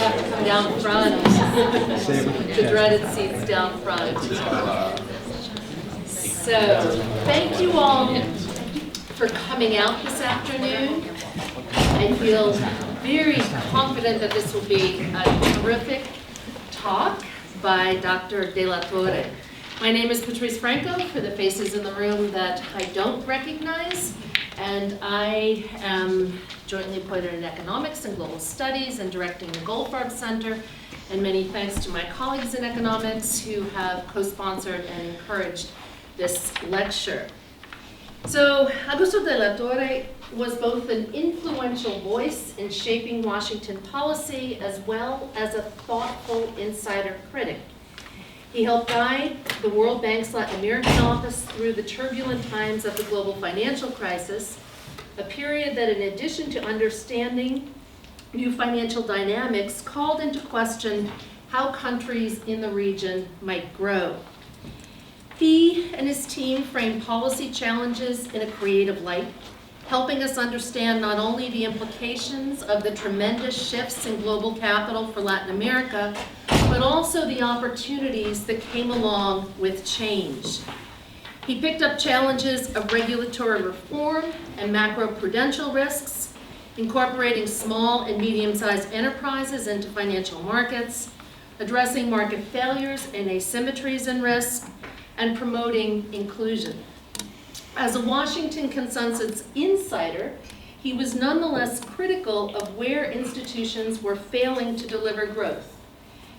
down front. The dreaded seats down front. So, thank you all for coming out this afternoon. I feel very confident that this will be a terrific talk by Dr. De La Torre. My name is Patrice Franco, for the faces in the room that I don't recognize, and I am jointly appointed in Economics and Global Studies and directing the Goldfarb Center, and many thanks to my colleagues in economics who have co-sponsored and encouraged this lecture. So, Augusto de la Torre was both an influential voice in shaping Washington policy as well as a thoughtful insider critic. He helped guide the World Bank's Latin American office through the turbulent times of the global financial crisis, a period that, in addition to understanding new financial dynamics, called into question how countries in the region might grow. He and his team framed policy challenges in a creative light, helping us understand not only the implications of the tremendous shifts in global capital for Latin America, but also the opportunities that came along with change. He picked up challenges of regulatory reform and macroprudential risks, incorporating small and medium-sized enterprises into financial markets, addressing market failures and asymmetries in risk, and promoting inclusion. As a Washington consensus insider, he was nonetheless critical of where institutions were failing to deliver growth.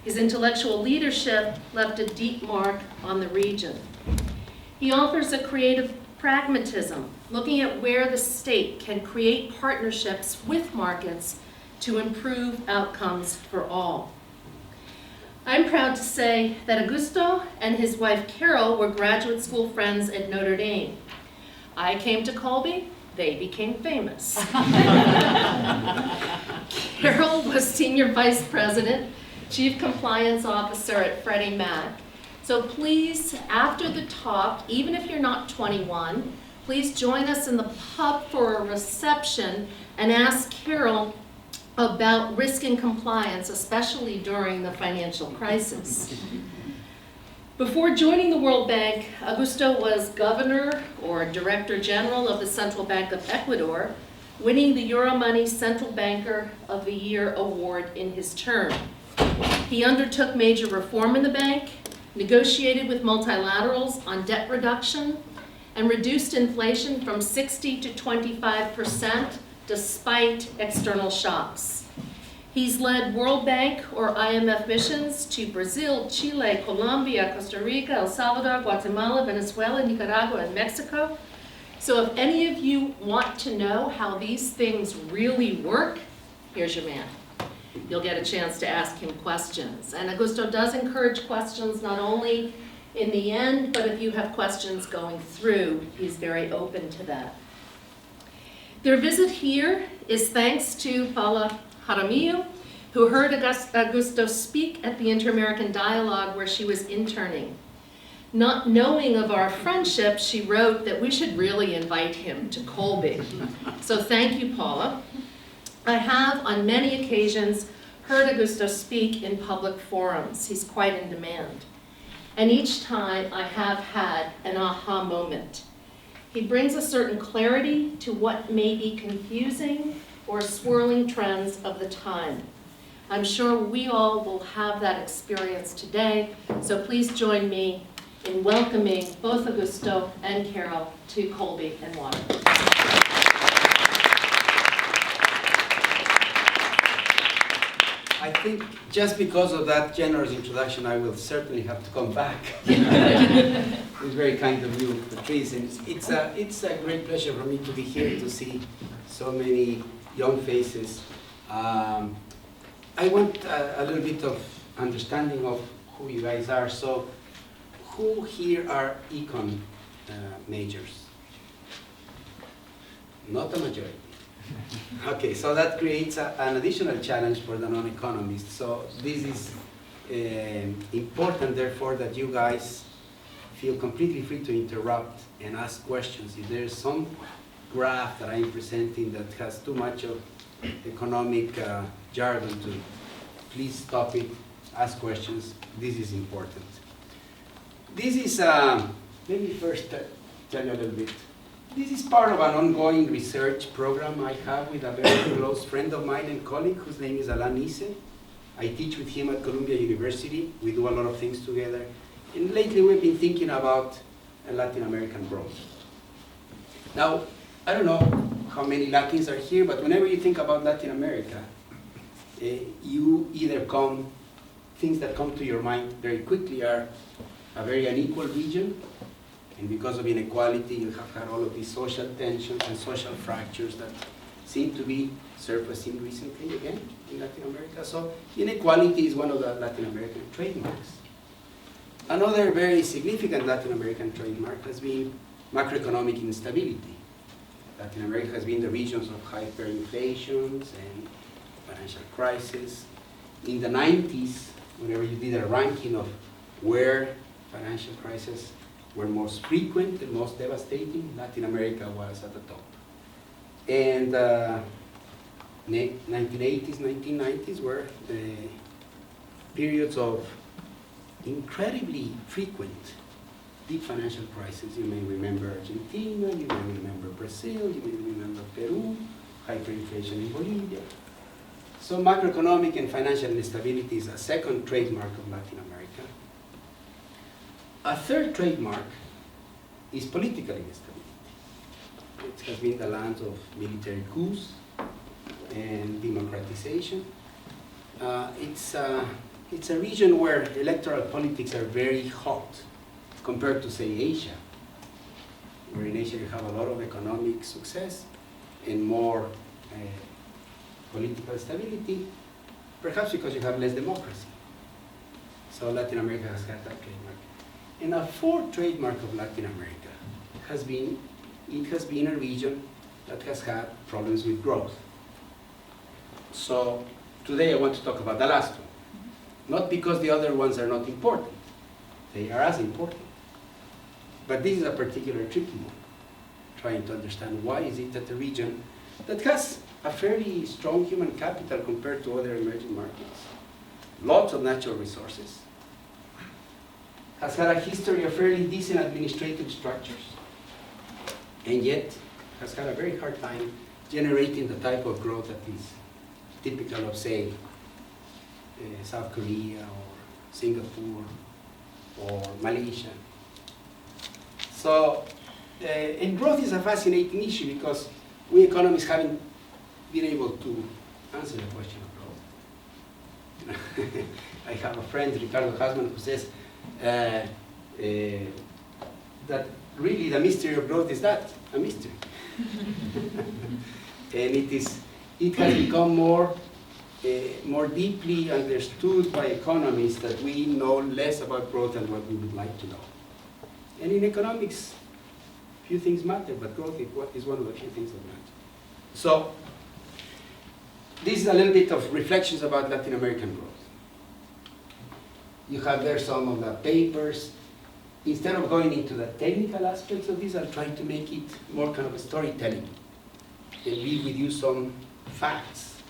His intellectual leadership left a deep mark on the region. He offers a creative pragmatism, looking at where the state can create partnerships with markets to improve outcomes for all. I'm proud to say that Augusto and his wife Carol were graduate school friends at Notre Dame. I came to Colby, they became famous. Carol was Senior Vice President, Chief Compliance Officer at Freddie Mac. So please, after the talk, even if you're not 21, please join us in the pub for a reception and ask Carol about risk and compliance, especially during the financial crisis. Before joining the World Bank, Augusto was governor or director general of the Central Bank of Ecuador, winning the Euromoney Central Banker of the Year award in his term. He undertook major reform in the bank, negotiated with multilaterals on debt reduction, and reduced inflation from 60 to 25% despite external shocks. He's led World Bank or IMF missions to Brazil, Chile, Colombia, Costa Rica, El Salvador, Guatemala, Venezuela, Nicaragua, and Mexico. So if any of you want to know how these things really work, here's your man. You'll get a chance to ask him questions. And Augusto does encourage questions not only in the end, but if you have questions going through, he's very open to that. Their visit here is thanks to Paula Jaramillo, who heard Augusto speak at the Inter-American Dialogue where she was interning. Not knowing of our friendship, she wrote that we should really invite him to Colby. So thank you, Paula. I have, on many occasions, heard Augusto speak in public forums. He's quite in demand. And each time I have had an aha moment. He brings a certain clarity to what may be confusing or swirling trends of the time. I'm sure we all will have that experience today, so please join me in welcoming both Augusto and Carol to Colby and Water. I think just because of that generous introduction, I will certainly have to come back. It's very kind of you, Patrice, and it's a great pleasure for me to be here to see so many young faces. I want a little bit of understanding of who you guys are. So, who here are econ majors? Not a majority. Okay, so that creates an additional challenge for the non-economists. So this is important, therefore, that you guys feel completely free to interrupt and ask questions. If there's some graph that I'm presenting that has too much of economic jargon please stop it, ask questions. This is important. This is, let me first tell you a little bit. This is part of an ongoing research program I have with a very close friend of mine and colleague whose name is Alain Isse. I teach with him at Columbia University. We do a lot of things together. And lately we've been thinking about Latin American growth. Now, I don't know how many Latins are here, but whenever you think about Latin America, you either things that come to your mind very quickly are a very unequal region, and because of inequality, you have had all of these social tensions and social fractures that seem to be surfacing recently again in Latin America. So inequality is one of the Latin American trademarks. Another very significant Latin American trademark has been macroeconomic instability. Latin America has been the regions of hyperinflations and financial crisis. In the 90s, whenever you did a ranking of where financial crises were most frequent and most devastating, Latin America was at the top. And 1980s, 1990s were the periods of incredibly frequent deep financial crises. You may remember Argentina, you may remember Brazil, you may remember Peru, hyperinflation in Bolivia. So macroeconomic and financial instability is a second trademark of Latin America. A third trademark is political instability. It has been the land of military coups and democratization. It's a region where electoral politics are very hot compared to, say, Asia, where in Asia you have a lot of economic success and more political stability, perhaps because you have less democracy. So Latin America has had that trademark. And a fourth trademark of Latin America has been a region that has had problems with growth. So today I want to talk about the last one. Not because the other ones are not important. They are as important. But this is a particular tricky one, trying to understand why is it that a region that has a fairly strong human capital compared to other emerging markets, lots of natural resources, has had a history of fairly decent administrative structures, and yet has had a very hard time generating the type of growth that is typical of, say, South Korea or Singapore or Malaysia. So, and growth is a fascinating issue because we economists haven't been able to answer the question of growth. I have a friend, Ricardo Hasman, who says that really the mystery of growth is that, a mystery. And it has become more deeply understood by economists that we know less about growth than what we would like to know. And in economics, few things matter, but growth is one of the few things that matter. So, this is a little bit of reflections about Latin American growth. You have there some of the papers. Instead of going into the technical aspects of this, I'll try to make it more kind of a storytelling and leave with you some facts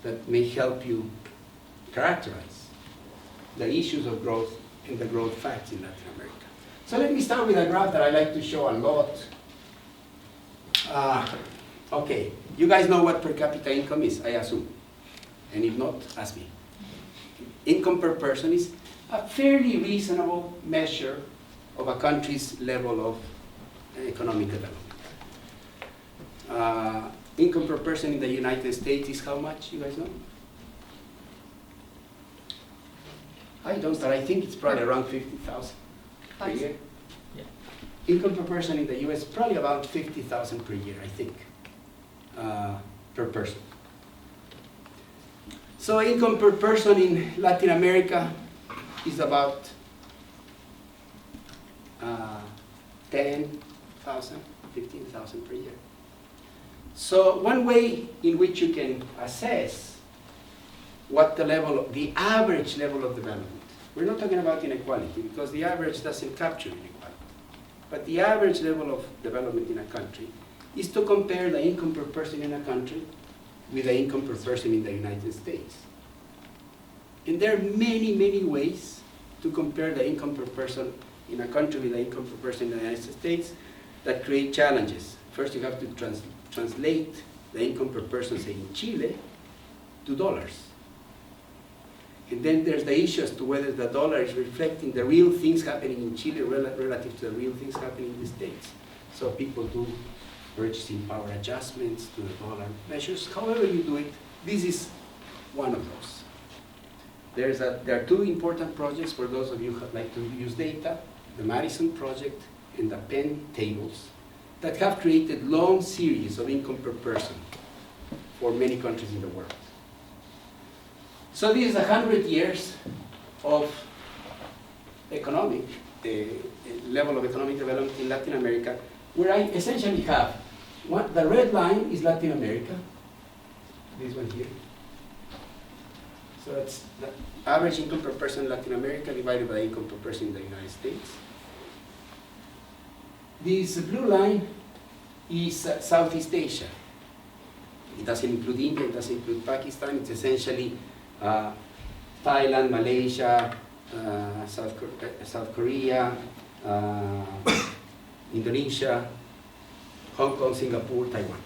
that may help you characterize the issues of growth and the growth facts in Latin America. So let me start with a graph that I like to show a lot. Okay, you guys know what per capita income is, I assume. And if not, ask me. Income per person is a fairly reasonable measure of a country's level of economic development. Income per person in the United States is how much, you guys know? I don't start, I think it's probably around 50,000 per year. Yeah. Income per person in the US, probably about 50,000 per year, I think, per person. So income per person in Latin America is about 10,000, 15,000 per year. So one way in which you can assess what the average level of development, we're not talking about inequality because the average doesn't capture inequality, but the average level of development in a country is to compare the income per person in a country with the income per person in the United States. And there are many, many ways to compare the income per person in a country with the income per person in the United States that create challenges. First, you have to translate the income per person, say in Chile, to dollars. And then there's the issue as to whether the dollar is reflecting the real things happening in Chile relative to the real things happening in the States. So people do purchasing power adjustments to the dollar measures. However you do it, this is one of those. There are two important projects for those of you who like to use data, the Madison project and the Penn tables, that have created long series of income per person for many countries in the world. So this is 100 years of economic, level of economic development in Latin America, where I essentially have, the red line is Latin America, this one here. So that's the average income per person in Latin America divided by income per person in the United States. This blue line is Southeast Asia. It doesn't include India, it doesn't include Pakistan, it's essentially Thailand, Malaysia, South Korea, Indonesia, Hong Kong, Singapore, Taiwan.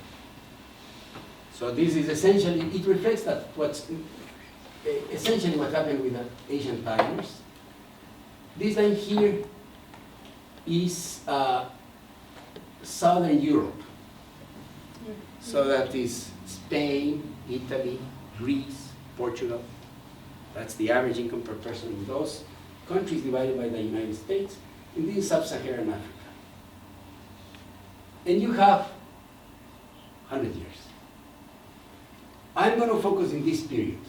So this is essentially, it reflects that what's essentially what happened with the Asian pioneers. This line here is Southern Europe. So that is Spain, Italy, Greece, Portugal. That's the average income per person in those countries divided by the United States. And this is Sub-Saharan Africa. And you have 100 years. I'm going to focus in this period,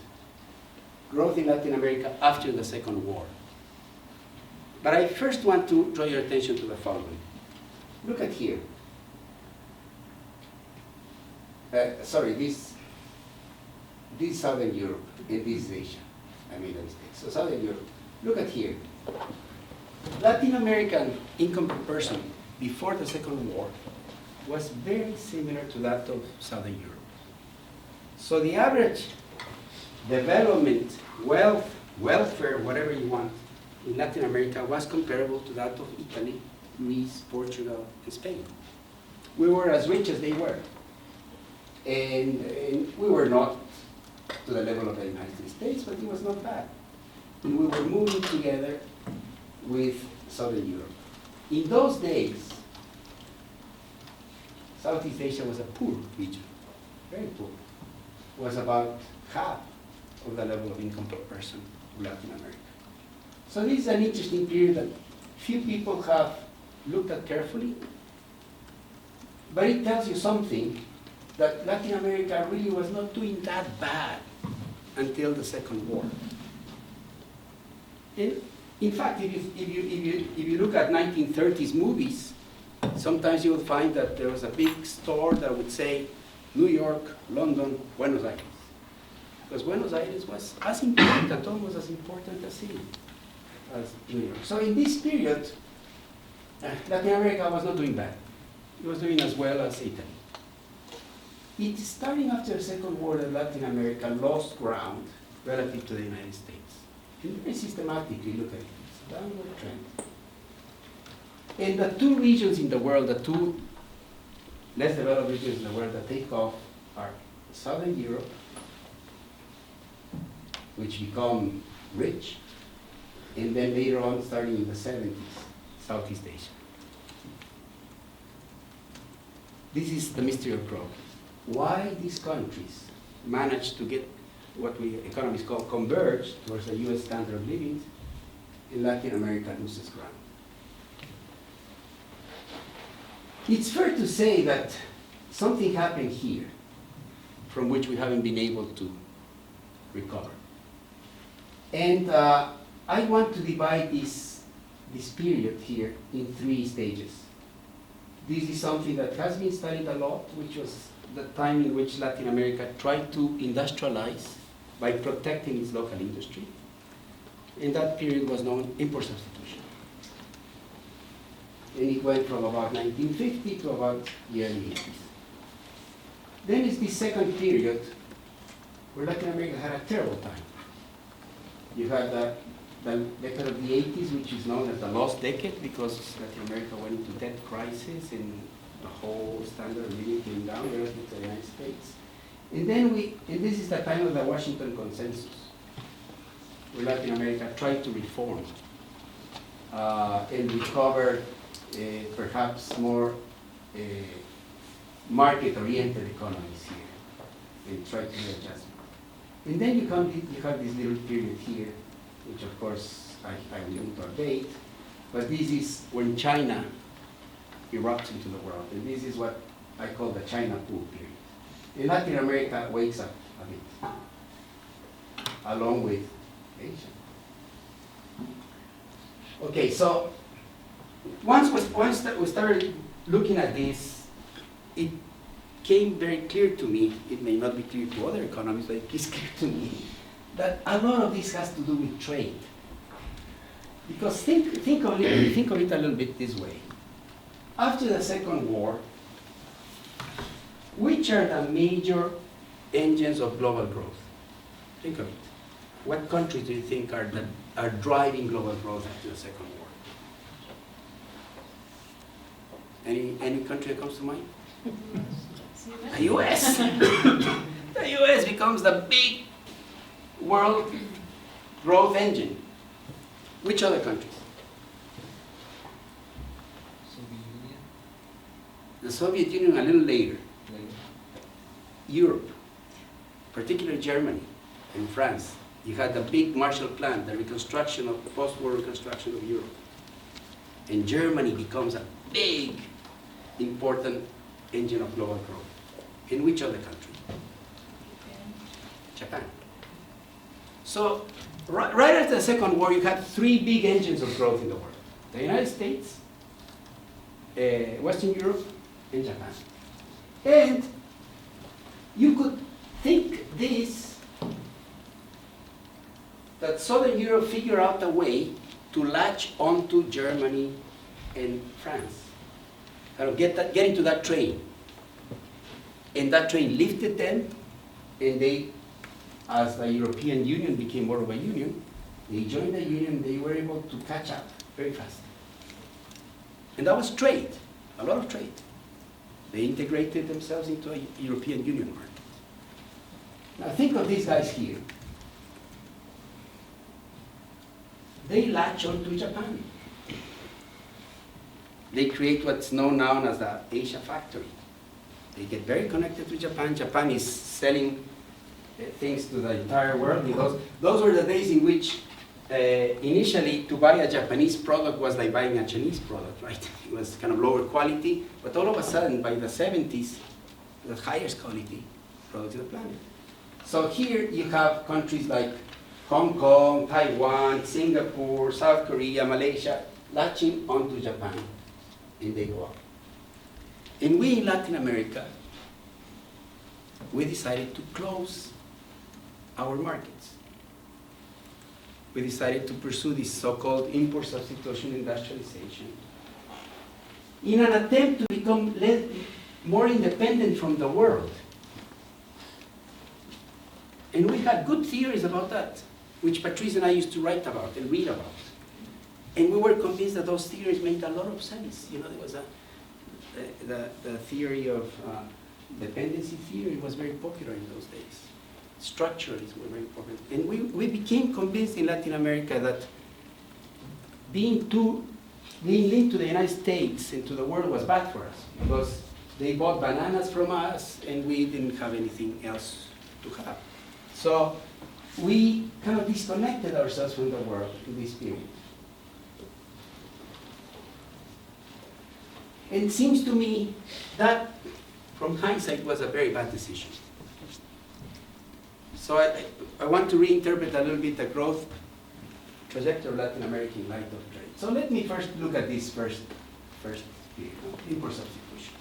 growth in Latin America after the Second War. But I first want to draw your attention to the following. Look at here. This is Southern Europe, and this is Asia. I made a mistake. So Southern Europe. Look at here. Latin American income per person before the Second War was very similar to that of Southern Europe. So the average development, wealth, welfare, whatever you want, in Latin America was comparable to that of Italy, Greece, Portugal, and Spain. We were as rich as they were. And we were not to the level of the United States, but it was not bad. And we were moving together with Southern Europe. In those days, Southeast Asia was a poor region, very poor. It was about half of the level of income per person in Latin America. So this is an interesting period that few people have looked at carefully, but it tells you something, that Latin America really was not doing that bad until the Second War. And in fact, if you look at 1930s movies, sometimes you will find that there was a big store that would say New York, London, Buenos Aires. Because Buenos Aires was as important, almost as important as city as New York. So in this period, Latin America was not doing bad. It was doing as well as Italy. It's starting after the Second War that Latin America lost ground relative to the United States. And very systematically look at it. It's a downward trend. And the two regions in the world, the two less developed regions in the world that take off are Southern Europe, which become rich, and then later on, starting in the 70s, Southeast Asia. This is the mystery of growth. Why these countries manage to get what we economists call converge towards the US standard of living, and Latin America loses ground. It's fair to say that something happened here from which we haven't been able to recover. And I want to divide this period here in 3 stages. This is something that has been studied a lot, which was the time in which Latin America tried to industrialize by protecting its local industry. And that period was known import substitution. And it went from about 1950 to about the early 80s. Then is the second period where Latin America had a terrible time. You had the decade of the 80s, which is known as the lost decade because Latin America went into debt crisis and the whole standard of living came down relative to the United States. And then and this is the time of the Washington Consensus, where Latin America tried to reform and recover perhaps more market-oriented economies here and try to readjust. And then you have this little period here, which of course I will need to update, but this is when China erupts into the world, and this is what I call the China pool period. And Latin America wakes up a bit, along with Asia. Okay, so once we started looking at this, it became very clear to me, it may not be clear to other economists, but it is clear to me, that a lot of this has to do with trade. Because think of it a little bit this way. After the Second War, which are the major engines of global growth? Think of it. What countries do you think are driving global growth after the Second War? Any country that comes to mind? The US. The US becomes the big world growth engine. Which other countries? The Soviet Union a little later. Europe, particularly Germany and France. You had the big Marshall Plan, the reconstruction of the post-war reconstruction of Europe. And Germany becomes a big, important engine of global growth. In which other country? Japan. So, right after the Second War, you had three big engines of growth in the world. The United States, Western Europe, and Japan. And you could think this, that Southern Europe figured out a way to latch onto Germany and France. Kind of get into that train. And that train lifted them, and they, as the European Union became more of a union, they joined the union, they were able to catch up very fast. And that was trade, a lot of trade. They integrated themselves into a European Union market. Now think of these guys here. They latch onto Japan. They create what's known now as the Asia Factory. They get very connected to Japan. Japan is selling things to the entire world. Because those were the days in which initially to buy a Japanese product was like buying a Chinese product, right? It was kind of lower quality, but all of a sudden by the 70s, the highest quality product in the planet. So here you have countries like Hong Kong, Taiwan, Singapore, South Korea, Malaysia, latching onto Japan, and they go up. And we in Latin America, we decided to close our markets. We decided to pursue this so-called import substitution industrialization in an attempt to become more independent from the world. And we had good theories about that, which Patrice and I used to write about and read about. And we were convinced that those theories made a lot of sense. You know, there was the theory of dependency theory was very popular in those days. Structuralism were very popular. And we became convinced in Latin America that being linked to the United States and to the world was bad for us, because they bought bananas from us and we didn't have anything else to have. So we kind of disconnected ourselves from the world in this period. And it seems to me that, from hindsight, was a very bad decision. So I want to reinterpret a little bit the growth trajectory of Latin America in light of trade. So let me first look at this first period, import substitution.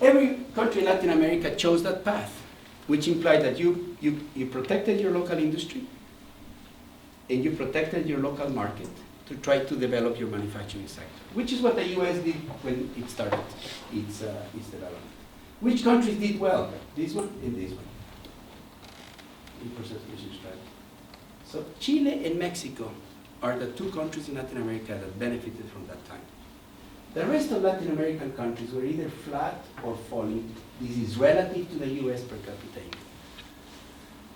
Every country in Latin America chose that path, which implied that you protected your local industry and you protected your local market to try to develop your manufacturing sector, which is what the US did when it started its development. Which countries did well? This one and this one. Import substitution strategy. So Chile and Mexico are the two countries in Latin America that benefited from that time. The rest of Latin American countries were either flat or falling. This is relative to the US per capita income.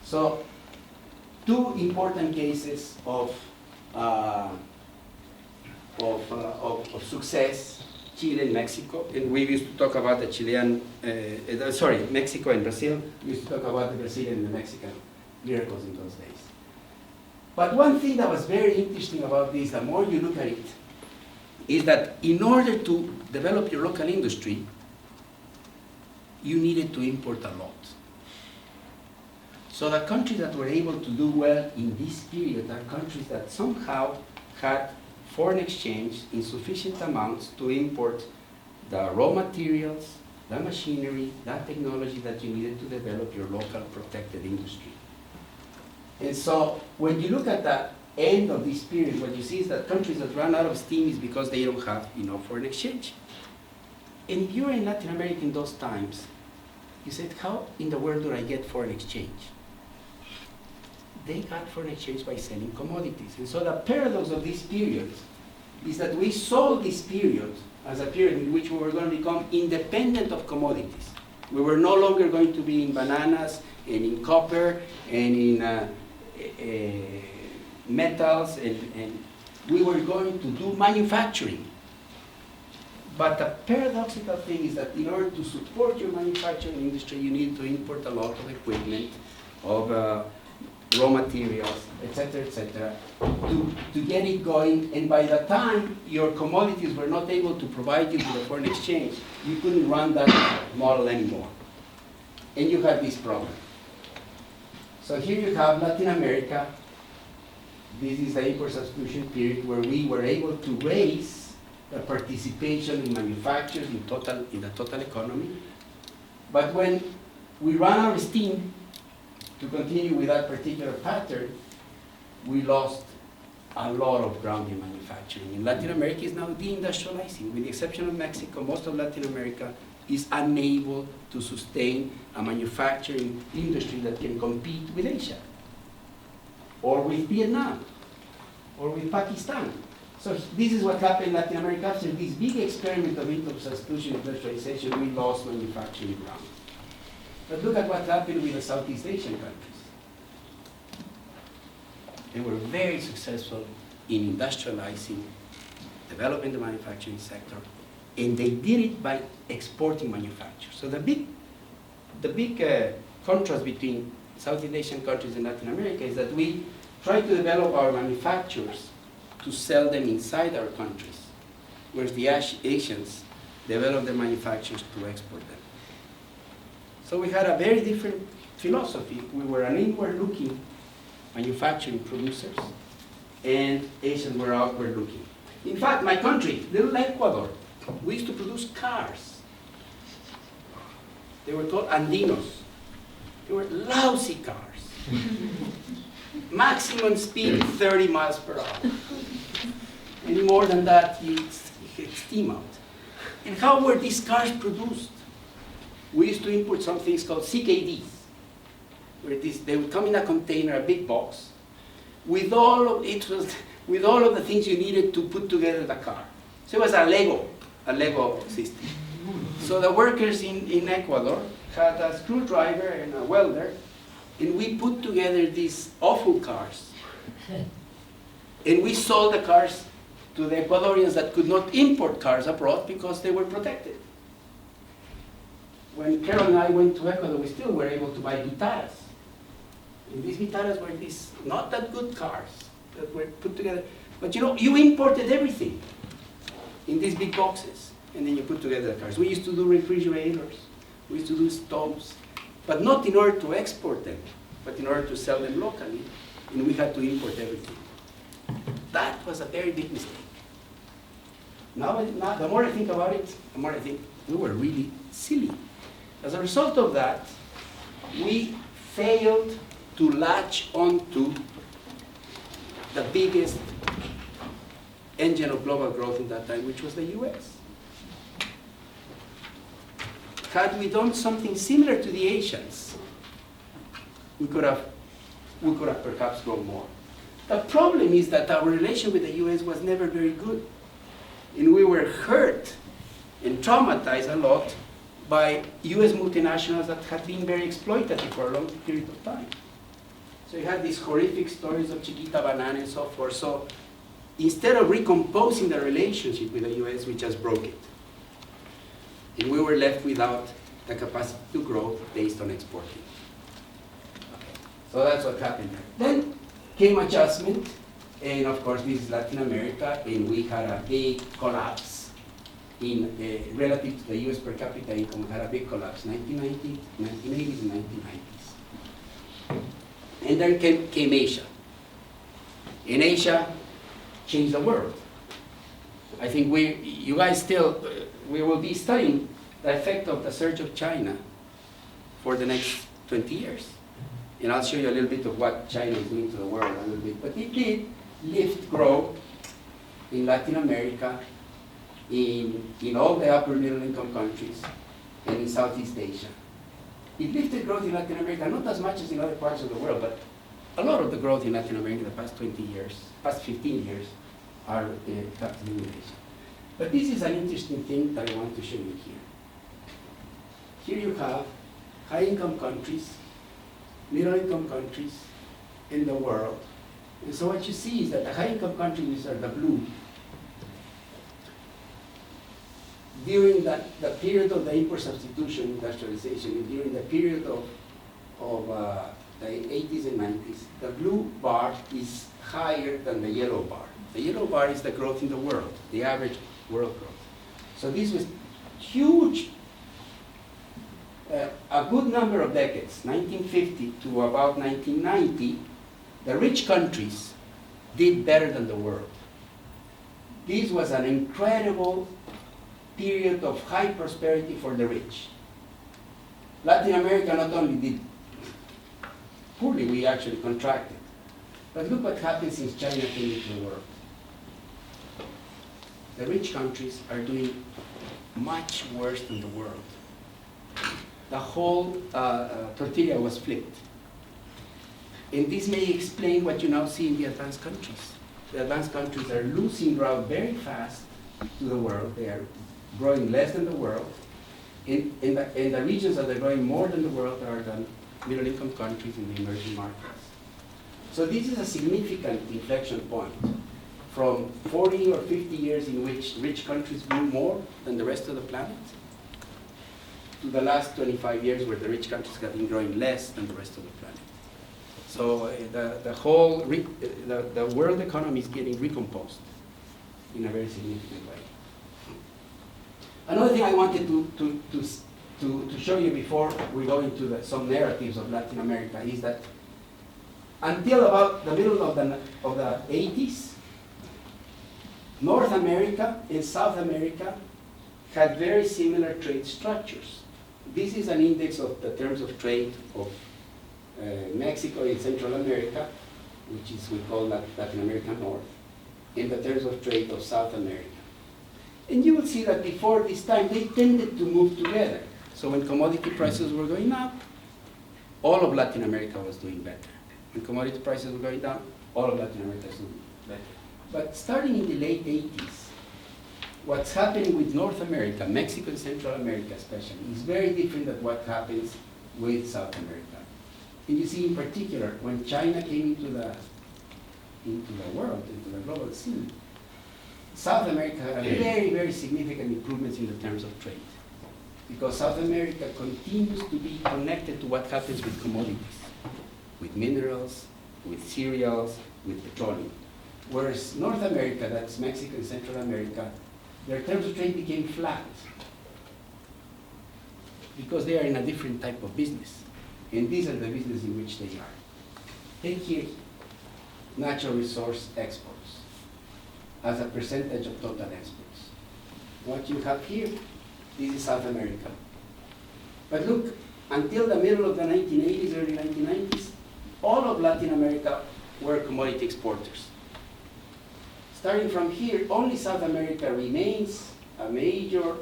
So two important cases of success, Chile and Mexico, and we used to talk about the Chilean, Mexico and Brazil. We used to talk about the Brazilian and the Mexican miracles in those days. But one thing that was very interesting about this, the more you look at it, is that in order to develop your local industry, you needed to import a lot. So the countries that were able to do well in this period are countries that somehow had foreign exchange in sufficient amounts to import the raw materials, the machinery, that technology that you needed to develop your local protected industry. And so when you look at the end of this period, what you see is that countries that run out of steam is because they don't have enough foreign exchange. And if you were in Latin America in those times, you said, how in the world do I get foreign exchange? They got foreign exchange by selling commodities. And so the paradox of this period is that we saw this period as a period in which we were going to become independent of commodities. We were no longer going to be in bananas and in copper and in metals, and we were going to do manufacturing. But the paradoxical thing is that in order to support your manufacturing industry, you need to import a lot of equipment, of raw materials, etc., to get it going. And by the time your commodities were not able to provide you with a foreign exchange, you couldn't run that model anymore. And you had this problem. So here you have Latin America. This is the import substitution period where we were able to raise the participation in manufacturers in the total economy. But when we ran out of steam to continue with that particular pattern, we lost a lot of ground in manufacturing. And Latin America is now deindustrializing. With the exception of Mexico, most of Latin America is unable to sustain a manufacturing industry that can compete with Asia, or with Vietnam, or with Pakistan. So this is what happened in Latin America. After this big experiment of import substitution and industrialization, we lost manufacturing ground. But look at what happened with the Southeast Asian countries. They were very successful in industrializing, developing the manufacturing sector, and they did it by exporting manufacture. So the big contrast between Southeast Asian countries and Latin America is that we try to develop our manufacturers to sell them inside our countries, whereas the Asians develop their manufacturers to export them. So we had a very different philosophy. We were an inward-looking manufacturing producers, and Asians were outward-looking. In fact, my country, little Ecuador, we used to produce cars. They were called Andinos. They were lousy cars. Maximum speed 30 miles per hour. Any more than that, you get steam out. And how were these cars produced? We used to import some things called CKDs, where they would come in a container, a big box, with all of the things you needed to put together the car. So it was a Lego system. So the workers in Ecuador had a screwdriver and a welder, and we put together these awful cars. And we sold the cars to the Ecuadorians that could not import cars abroad because they were protected. When Carol and I went to Ecuador, we still were able to buy guitaras. And these guitaras were these not that good cars that were put together. But you imported everything in these big boxes, and then you put together the cars. We used to do refrigerators, we used to do stoves, but not in order to export them, but in order to sell them locally, and we had to import everything. That was a very big mistake. Now, the more I think about it, the more I think we were really silly. As a result of that, we failed to latch onto the biggest engine of global growth in that time, which was the US. Had we done something similar to the Asians, we could have perhaps grown more. The problem is that our relation with the US was never very good. And we were hurt and traumatized a lot by US multinationals that had been very exploitative for a long period of time. So you had these horrific stories of Chiquita Banana and so forth. So instead of recomposing the relationship with the US, we just broke it. And we were left without the capacity to grow based on exporting. Okay. So that's what happened there. Then came adjustment, and of course this is Latin America, and we had a big collapse in relative to the US per capita income. We had a big collapse, 1980s and 1990s. And then came Asia. And Asia changed the world. I think you guys still, we will be studying the effect of the surge of China for the next 20 years. And I'll show you a little bit of what China is doing to the world a little bit. But it did lift growth in Latin America, in all the upper middle income countries, and in Southeast Asia. It lifted growth in Latin America, not as much as in other parts of the world, but a lot of the growth in Latin America in the past 20 years, past 15 years, are happening in Asia. But this is an interesting thing that I want to show you here. Here you have high-income countries, middle-income countries in the world. And so what you see is that the high-income countries, which are the blue, during the period of the import substitution industrialization, and during the period of the 80s and 90s, the blue bar is higher than the yellow bar. The yellow bar is the growth in the world, the average world growth. So this was huge, a good number of decades, 1950 to about 1990, the rich countries did better than the world. This was an incredible period of high prosperity for the rich. Latin America not only did poorly, we actually contracted. But look what happened since China came into the world. The rich countries are doing much worse than the world. The whole tortilla was flipped. And this may explain what you now see in the advanced countries. The advanced countries are losing ground very fast to the world. They are growing less than the world. And the regions that are growing more than the world are the middle-income countries in the emerging markets. So this is a significant inflection point from 40 or 50 years in which rich countries grew more than the rest of the planet to the last 25 years where the rich countries have been growing less than the rest of the planet. So the world economy is getting recomposed in a very significant way. Another thing I wanted to show you before we go into some narratives of Latin America is that until about the middle of the 80s, North America and South America had very similar trade structures. This is an index of the terms of trade of Mexico and Central America, which is we call Latin America North, and the terms of trade of South America. And you will see that before this time, they tended to move together. So when commodity prices were going up, all of Latin America was doing better. When commodity prices were going down, all of Latin America was doing better. But starting in the late 80s, what's happening with North America, Mexico and Central America especially, is very different than what happens with South America. And you see in particular, when China came into the world, into the global scene, South America had very, very significant improvements in the terms of trade. Because South America continues to be connected to what happens with commodities, with minerals, with cereals, with petroleum. Whereas North America, that's Mexico and Central America, their terms of trade became flat because they are in a different type of business. And these are the businesses in which they are. Take here natural resource exports as a percentage of total exports. What you have here, this is South America. But look, until the middle of the 1980s, early 1990s, all of Latin America were commodity exporters. Starting from here, only South America remains a major,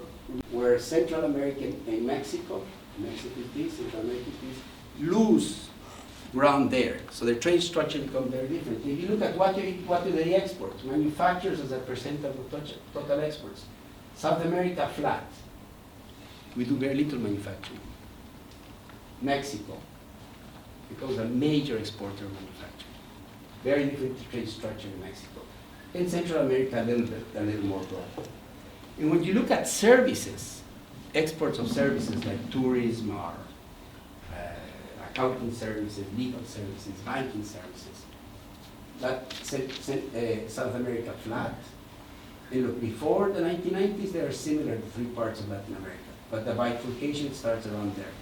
where Central America and Mexico is this, Central America is this, lose ground there. So their trade structure becomes very different. If you look at what do they export, manufacturers as a percent of the total exports. South America, flat. We do very little manufacturing. Mexico becomes a major exporter of manufacturing. Very different trade structure in Mexico. In Central America, a little more broad. And when you look at services, exports of services like tourism or accounting services, legal services, banking services, that South America flat. And look, before the 1990s, they are similar to three parts of Latin America, but the bifurcation starts around there.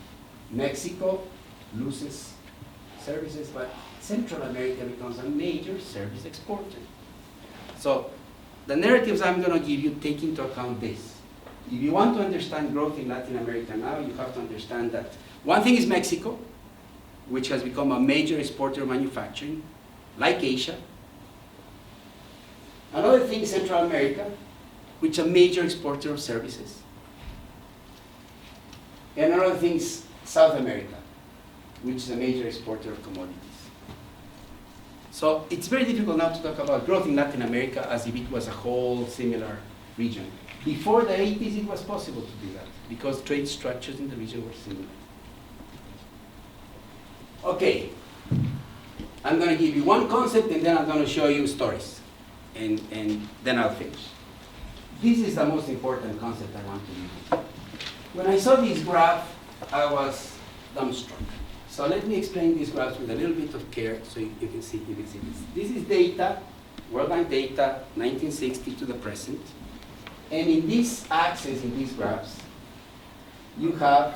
Mexico loses services, but Central America becomes a major service exporter. So the narratives I'm going to give you take into account this. If you want to understand growth in Latin America now, you have to understand that one thing is Mexico, which has become a major exporter of manufacturing, like Asia. Another thing is Central America, which is a major exporter of services. And another thing is South America, which is a major exporter of commodities. So it's very difficult now to talk about growth in Latin America as if it was a whole similar region. Before the 80s, it was possible to do that because trade structures in the region were similar. Okay, I'm going to give you one concept and then I'm going to show you stories. And then I'll finish. This is the most important concept I want to give you. When I saw this graph, I was dumbstruck. So let me explain these graphs with a little bit of care so you can see this. This is data, World Bank data, 1960 to the present. And in this axis, in these graphs, you have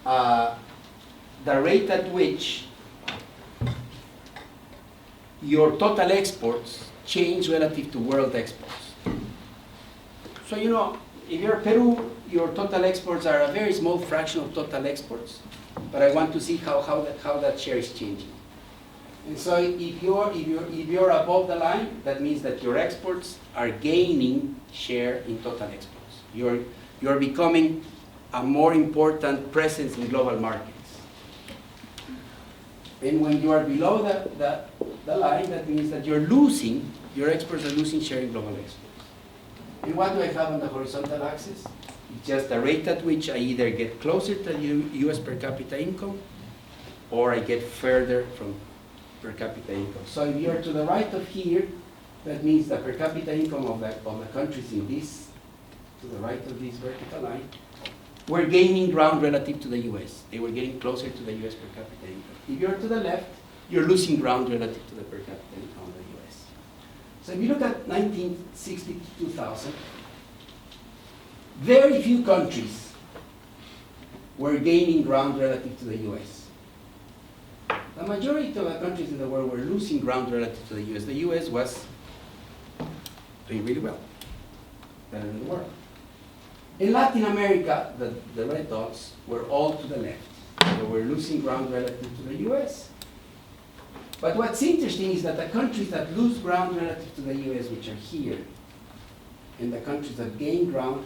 the rate at which your total exports change relative to world exports. So you know, if you're Peru, your total exports are a very small fraction of total exports, but I want to see how that share is changing. And so if you're above the line, that means that your exports are gaining share in total exports. You're becoming a more important presence in global markets. And when you are below the line, that means that your exports are losing share in global exports. And what do I have on the horizontal axis? It's just the rate at which I either get closer to US per capita income or I get further from per capita income. So if you're to the right of here, that means the per capita income of the countries in this, to the right of this vertical line, were gaining ground relative to the US. They were getting closer to the US per capita income. If you're to the left, you're losing ground relative to the per capita income of the US. So if you look at 1960 to 2000, very few countries were gaining ground relative to the US. The majority of the countries in the world were losing ground relative to the US. The US was doing really well, better than the world. In Latin America, the red dots were all to the left. They were losing ground relative to the US. But what's interesting is that the countries that lose ground relative to the US, which are here, and the countries that gain ground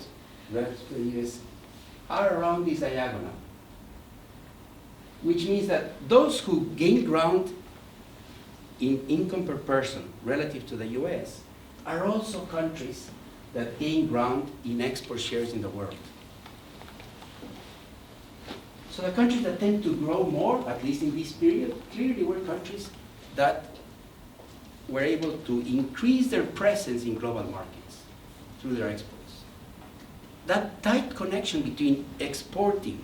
relative to the US, are around this diagonal. Which means that those who gain ground in income per person relative to the US are also countries that gain ground in export shares in the world. So the countries that tend to grow more, at least in this period, clearly were countries that were able to increase their presence in global markets through their exports. That tight connection between exporting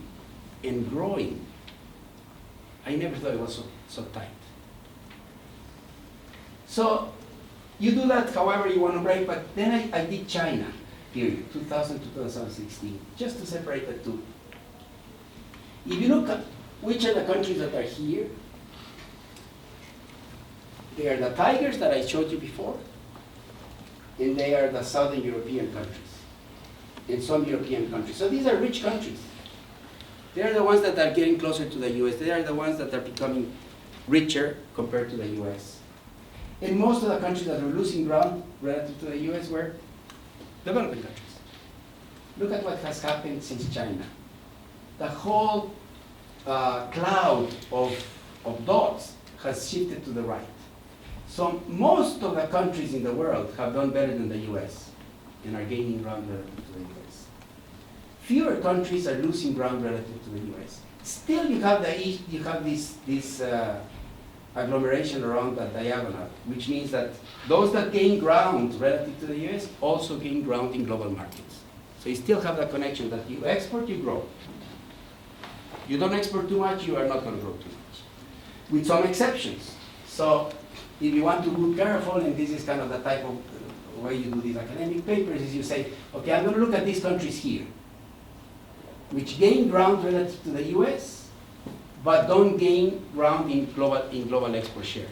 and growing, I never thought it was so tight. So you do that however you want to break, but then I did China, period, 2000 to 2016, just to separate the two. If you look at which are the countries that are here, they are the tigers that I showed you before, and they are the Southern European countries, and some European countries. So these are rich countries. They are the ones that are getting closer to the US. They are the ones that are becoming richer compared to the US. And most of the countries that are losing ground relative to the US were developing countries. Look at what has happened since China. The whole cloud of of dots has shifted to the right. So most of the countries in the world have done better than the US and are gaining ground relative to the US. Fewer countries are losing ground relative to the US. Still, you have this agglomeration around that diagonal, which means that those that gain ground relative to the US also gain ground in global markets. So you still have that connection that you export, you grow. You don't export too much, you are not going to grow too much. With some exceptions. So if you want to be careful, and this is kind of the type of way you do these academic papers, is you say, okay, I'm going to look at these countries here, which gain ground relative to the US, but don't gain ground in global export shares.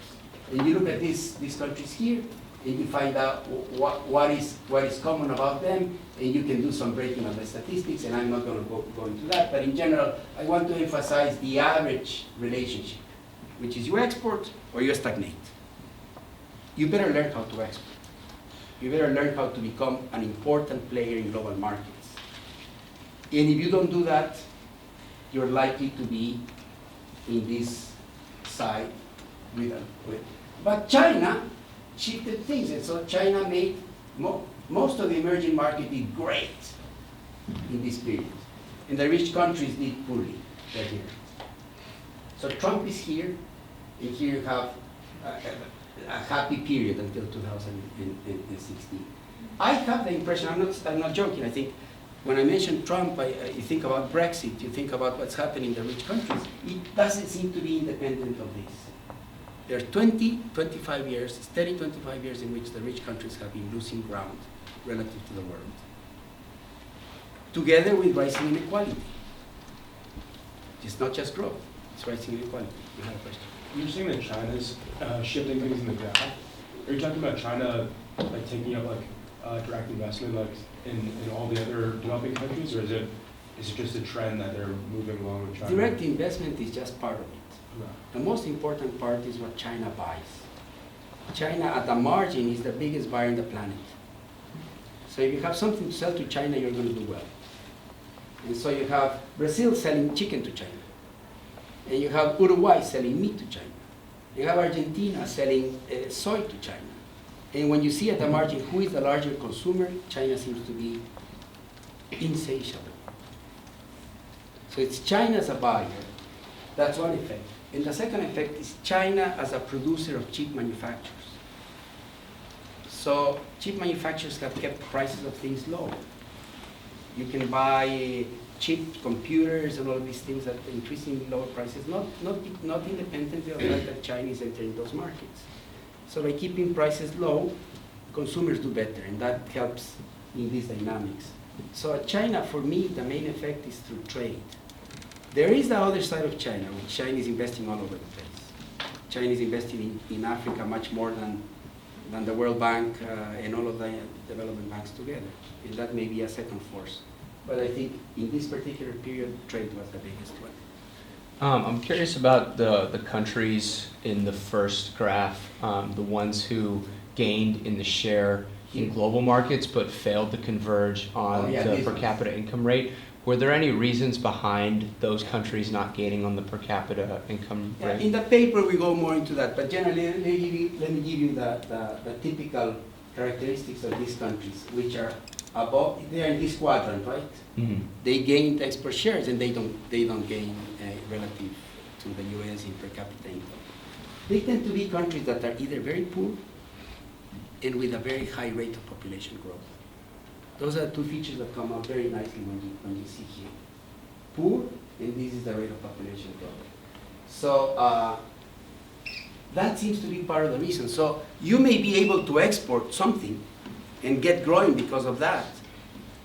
And you look at these countries here, and you find out what is common about them, and you can do some breaking of the statistics, and I'm not going to go into that, but in general, I want to emphasize the average relationship, which is you export or you stagnate. You better learn how to export. You better learn how to become an important player in global markets. And if you don't do that, you're likely to be in this side but China shifted things, and so China made most of the emerging market did great in this period, and the rich countries did poorly. They're here. So Trump is here, and here you have a happy period until 2016. I have the impression, I'm not joking, I think when I mention Trump, you think about Brexit, you think about what's happening in the rich countries. It doesn't seem to be independent of this. There are 25 years, steady 25 years in which the rich countries have been losing ground relative to the world, together with rising inequality. It's not just growth, it's rising inequality. You have a question? You're saying that China's shifting things in the graph. Are you talking about China like taking up like direct investment like in all the other developing countries, or is it just a trend that they're moving along with China? Direct investment is just part of it. Right. The most important part is what China buys. China at the margin is the biggest buyer on the planet. So if you have something to sell to China, you're going to do well. And so you have Brazil selling chicken to China. And you have Uruguay selling meat to China. You have Argentina selling soy to China. And when you see at the margin who is the larger consumer, China seems to be insatiable. So it's China as a buyer. That's one effect. And the second effect is China as a producer of cheap manufacturers. So cheap manufacturers have kept prices of things low. You can buy cheap computers and all of these things at increasingly lower prices, not independently of the fact that China is entering those markets. So by keeping prices low, consumers do better, and that helps in these dynamics. So at China, for me, the main effect is through trade. There is the other side of China, which China is investing all over the place. China is investing in Africa much more than the World Bank and all of the development banks together. And that may be a second force. But I think in this particular period, trade was the biggest one. I'm curious about the countries in the first graph, the ones who gained in the share in global markets but failed to converge on the per capita income rate. Were there any reasons behind those countries not gaining on the per capita income rate? In the paper, we go more into that, but generally, let me give you the typical characteristics of these countries, which are above. They are in this quadrant, right? Mm-hmm. They gained export shares, and they don't gain relative to the U.S. in per capita income. They tend to be countries that are either very poor and with a very high rate of population growth. Those are the two features that come out very nicely when you see here. Poor, and this is the rate of population growth. So that seems to be part of the reason. So you may be able to export something and get growing because of that,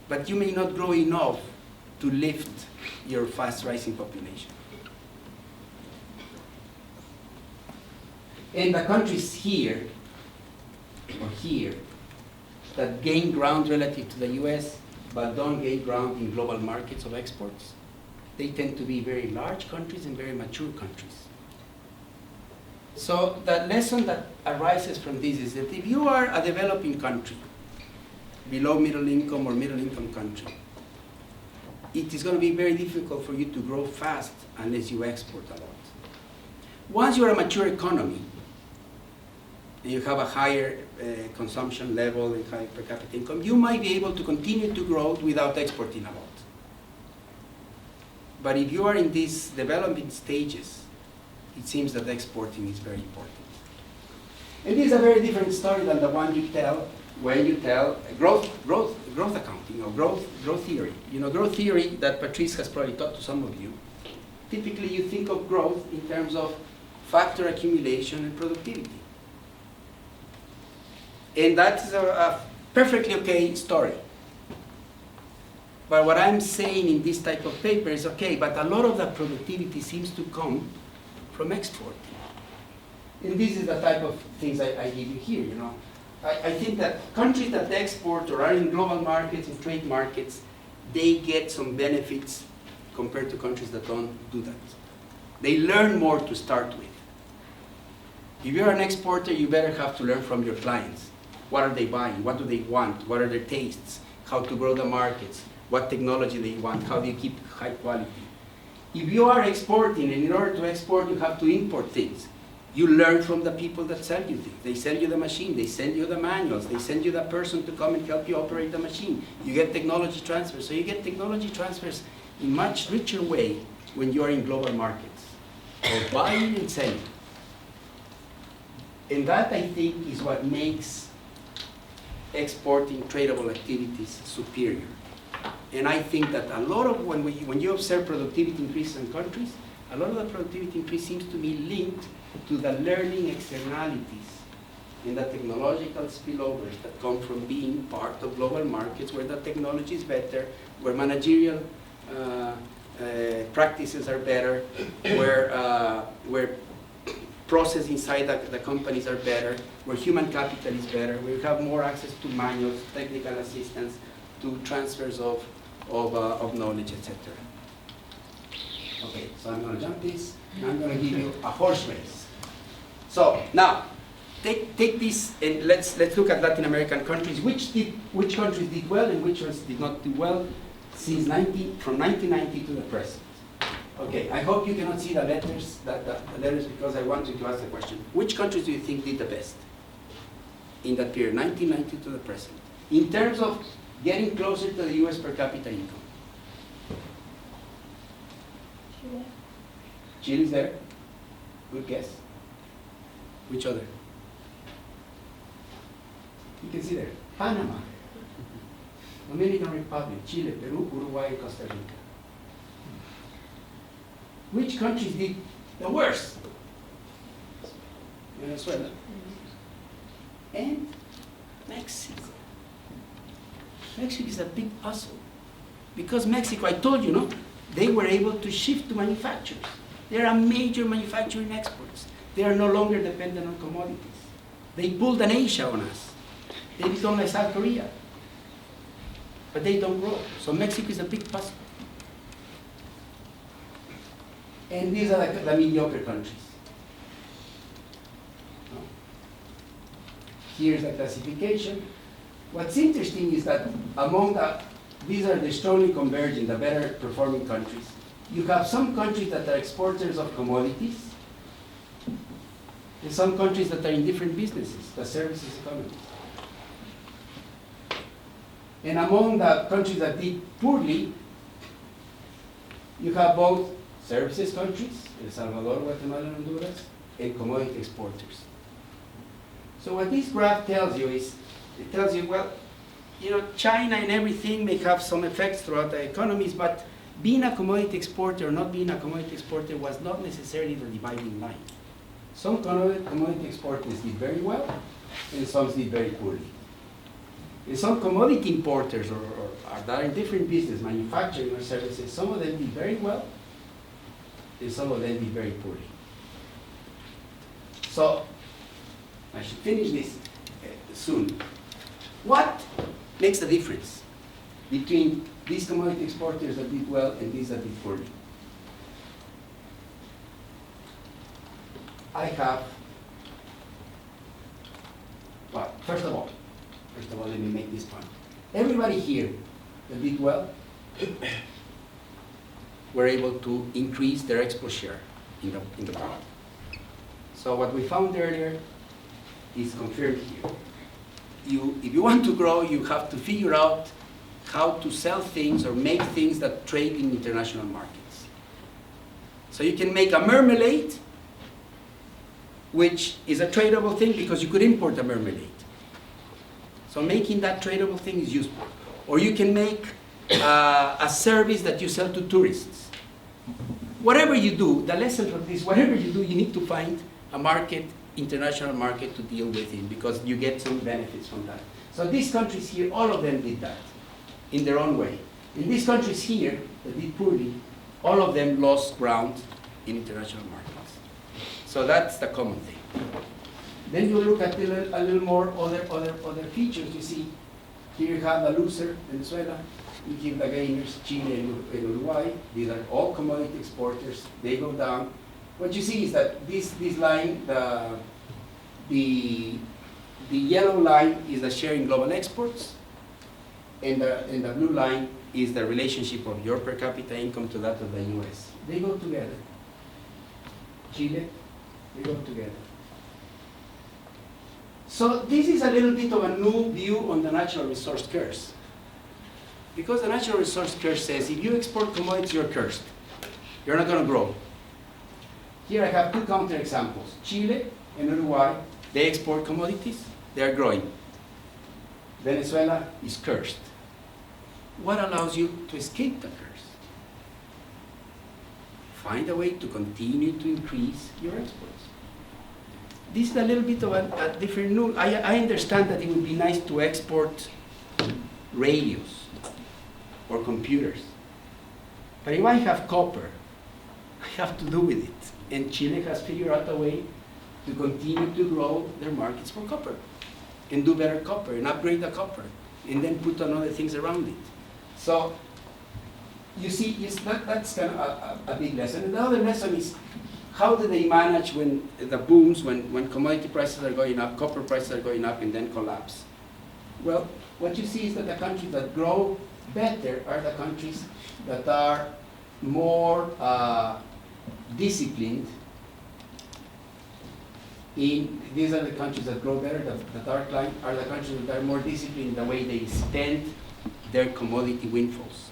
but you may not grow enough to lift your fast rising population. And the countries here, or here, that gain ground relative to the US, but don't gain ground in global markets of exports, they tend to be very large countries and very mature countries. So the lesson that arises from this is that if you are a developing country, below middle income or middle income country, it is going to be very difficult for you to grow fast unless you export a lot. once you're a mature economy, and you have a higher consumption level and higher per capita income, you might be able to continue to grow without exporting a lot. But if you are in these development stages, it seems that exporting is very important. And this is a very different story than the one you tell when you tell growth accounting or growth theory. You know, growth theory that Patrice has probably taught to some of you. Typically, you think of growth in terms of factor accumulation and productivity. And that's a perfectly okay story. But what I'm saying in this type of paper is, okay, but a lot of the productivity seems to come from exporting. And this is the type of things I give you here, you know. I think that countries that export or are in global markets, in trade markets, they get some benefits compared to countries that don't do that. They learn more to start with. If you're an exporter, you better have to learn from your clients. What are they buying? What do they want? What are their tastes? How to grow the markets? What technology they want? How do you keep high quality? If you are exporting, and in order to export, you have to import things. You learn from the people that sell you things. They sell you the machine, they send you the manuals, they send you the person to come and help you operate the machine. You get technology transfers. So you get technology transfers in much richer way when you are in global markets, or buying and selling. And that, I think, is what makes exporting tradable activities superior. And I think that a lot of, when you observe productivity increases in countries, a lot of the productivity increase seems to be linked to the learning externalities and the technological spillovers that come from being part of global markets where the technology is better, where managerial practices are better, where process inside the companies are better, where human capital is better, where you have more access to manuals, technical assistance, to transfers of knowledge, etc. Okay, so I'm going to jump this, and I'm going to give you a horse race. So now, take this and let's look at Latin American countries. Which countries did well and which ones did not do well since from 1990 to the present? Okay, I hope you cannot see the letters, the letters, because I want you to ask the question. Which countries do you think did the best in that period, 1990 to the present, in terms of getting closer to the US per capita income? Chile. Chile's there. Good guess. Which other? You can see there. Panama, Dominican Republic, Chile, Peru, Uruguay, and Costa Rica. Which countries did the worst? Venezuela. And Mexico. Mexico is a big puzzle. Because Mexico, I told you, no, they were able to shift to manufacturers. They're a major manufacturing exports. They are no longer dependent on commodities. They pulled an Asia on us. They become like South Korea. But they don't grow. So Mexico is a big puzzle. And these are the mediocre countries. No? Here's the classification. What's interesting is that among these are the strongly converging, the better performing countries. You have some countries that are exporters of commodities, and some countries that are in different businesses, the services economies. And among the countries that did poorly, you have both services countries, El Salvador, Guatemala, and Honduras, and commodity exporters. So what this graph tells you is, it tells you, well, you know, China and everything may have some effects throughout the economies, but being a commodity exporter or not being a commodity exporter was not necessarily the dividing line. Some commodity exporters did very well, and some did very poorly. And some commodity importers or that are in different business, manufacturing or services, some of them did very well, and some of them did very poorly. So, I should finish this soon. What makes the difference between these commodity exporters that did well and these that did poorly? I have, well, first of all, let me make this point. Everybody here that did well were able to increase their export share in the world. So what we found earlier is confirmed here. If you want to grow, you have to figure out how to sell things or make things that trade in international markets. So you can make a marmalade, which is a tradable thing because you could import a marmalade. So making that tradable thing is useful. Or you can make a service that you sell to tourists. Whatever you do, the lesson from this, whatever you do, you need to find a market, international market to deal with it because you get some benefits from that. So these countries here, all of them did that in their own way. In these countries here that did poorly, all of them lost ground in international markets. So that's the common thing. Then you look at a little more other features. You see, here you have the loser, Venezuela. You give the gainers, Chile and Uruguay. These are all commodity exporters. They go down. What you see is that this line, the yellow line is the share in global exports, and the blue line is the relationship of your per capita income to that of the US. They go together. Chile, they go together. So this is a little bit of a new view on the natural resource curse. Because the natural resource curse says if you export commodities, you're cursed. You're not going to grow. Here I have two counterexamples. Chile and Uruguay, they export commodities, they are growing. Venezuela is cursed. What allows you to escape the curse? Find a way to continue to increase your exports. This is a little bit of a different rule. I understand that it would be nice to export radios or computers. But if I have copper, I have to do with it. And Chile has figured out a way to continue to grow their markets for copper and do better copper and upgrade the copper and then put on other things around it. So you see, that's kind of a big lesson. And the other lesson is how do they manage when the booms, when commodity prices are going up, copper prices are going up and then collapse? Well, what you see is that the countries that grow better are the countries that are more disciplined. These are the countries that grow better, that are the countries that are more disciplined in the way they spend their commodity windfalls.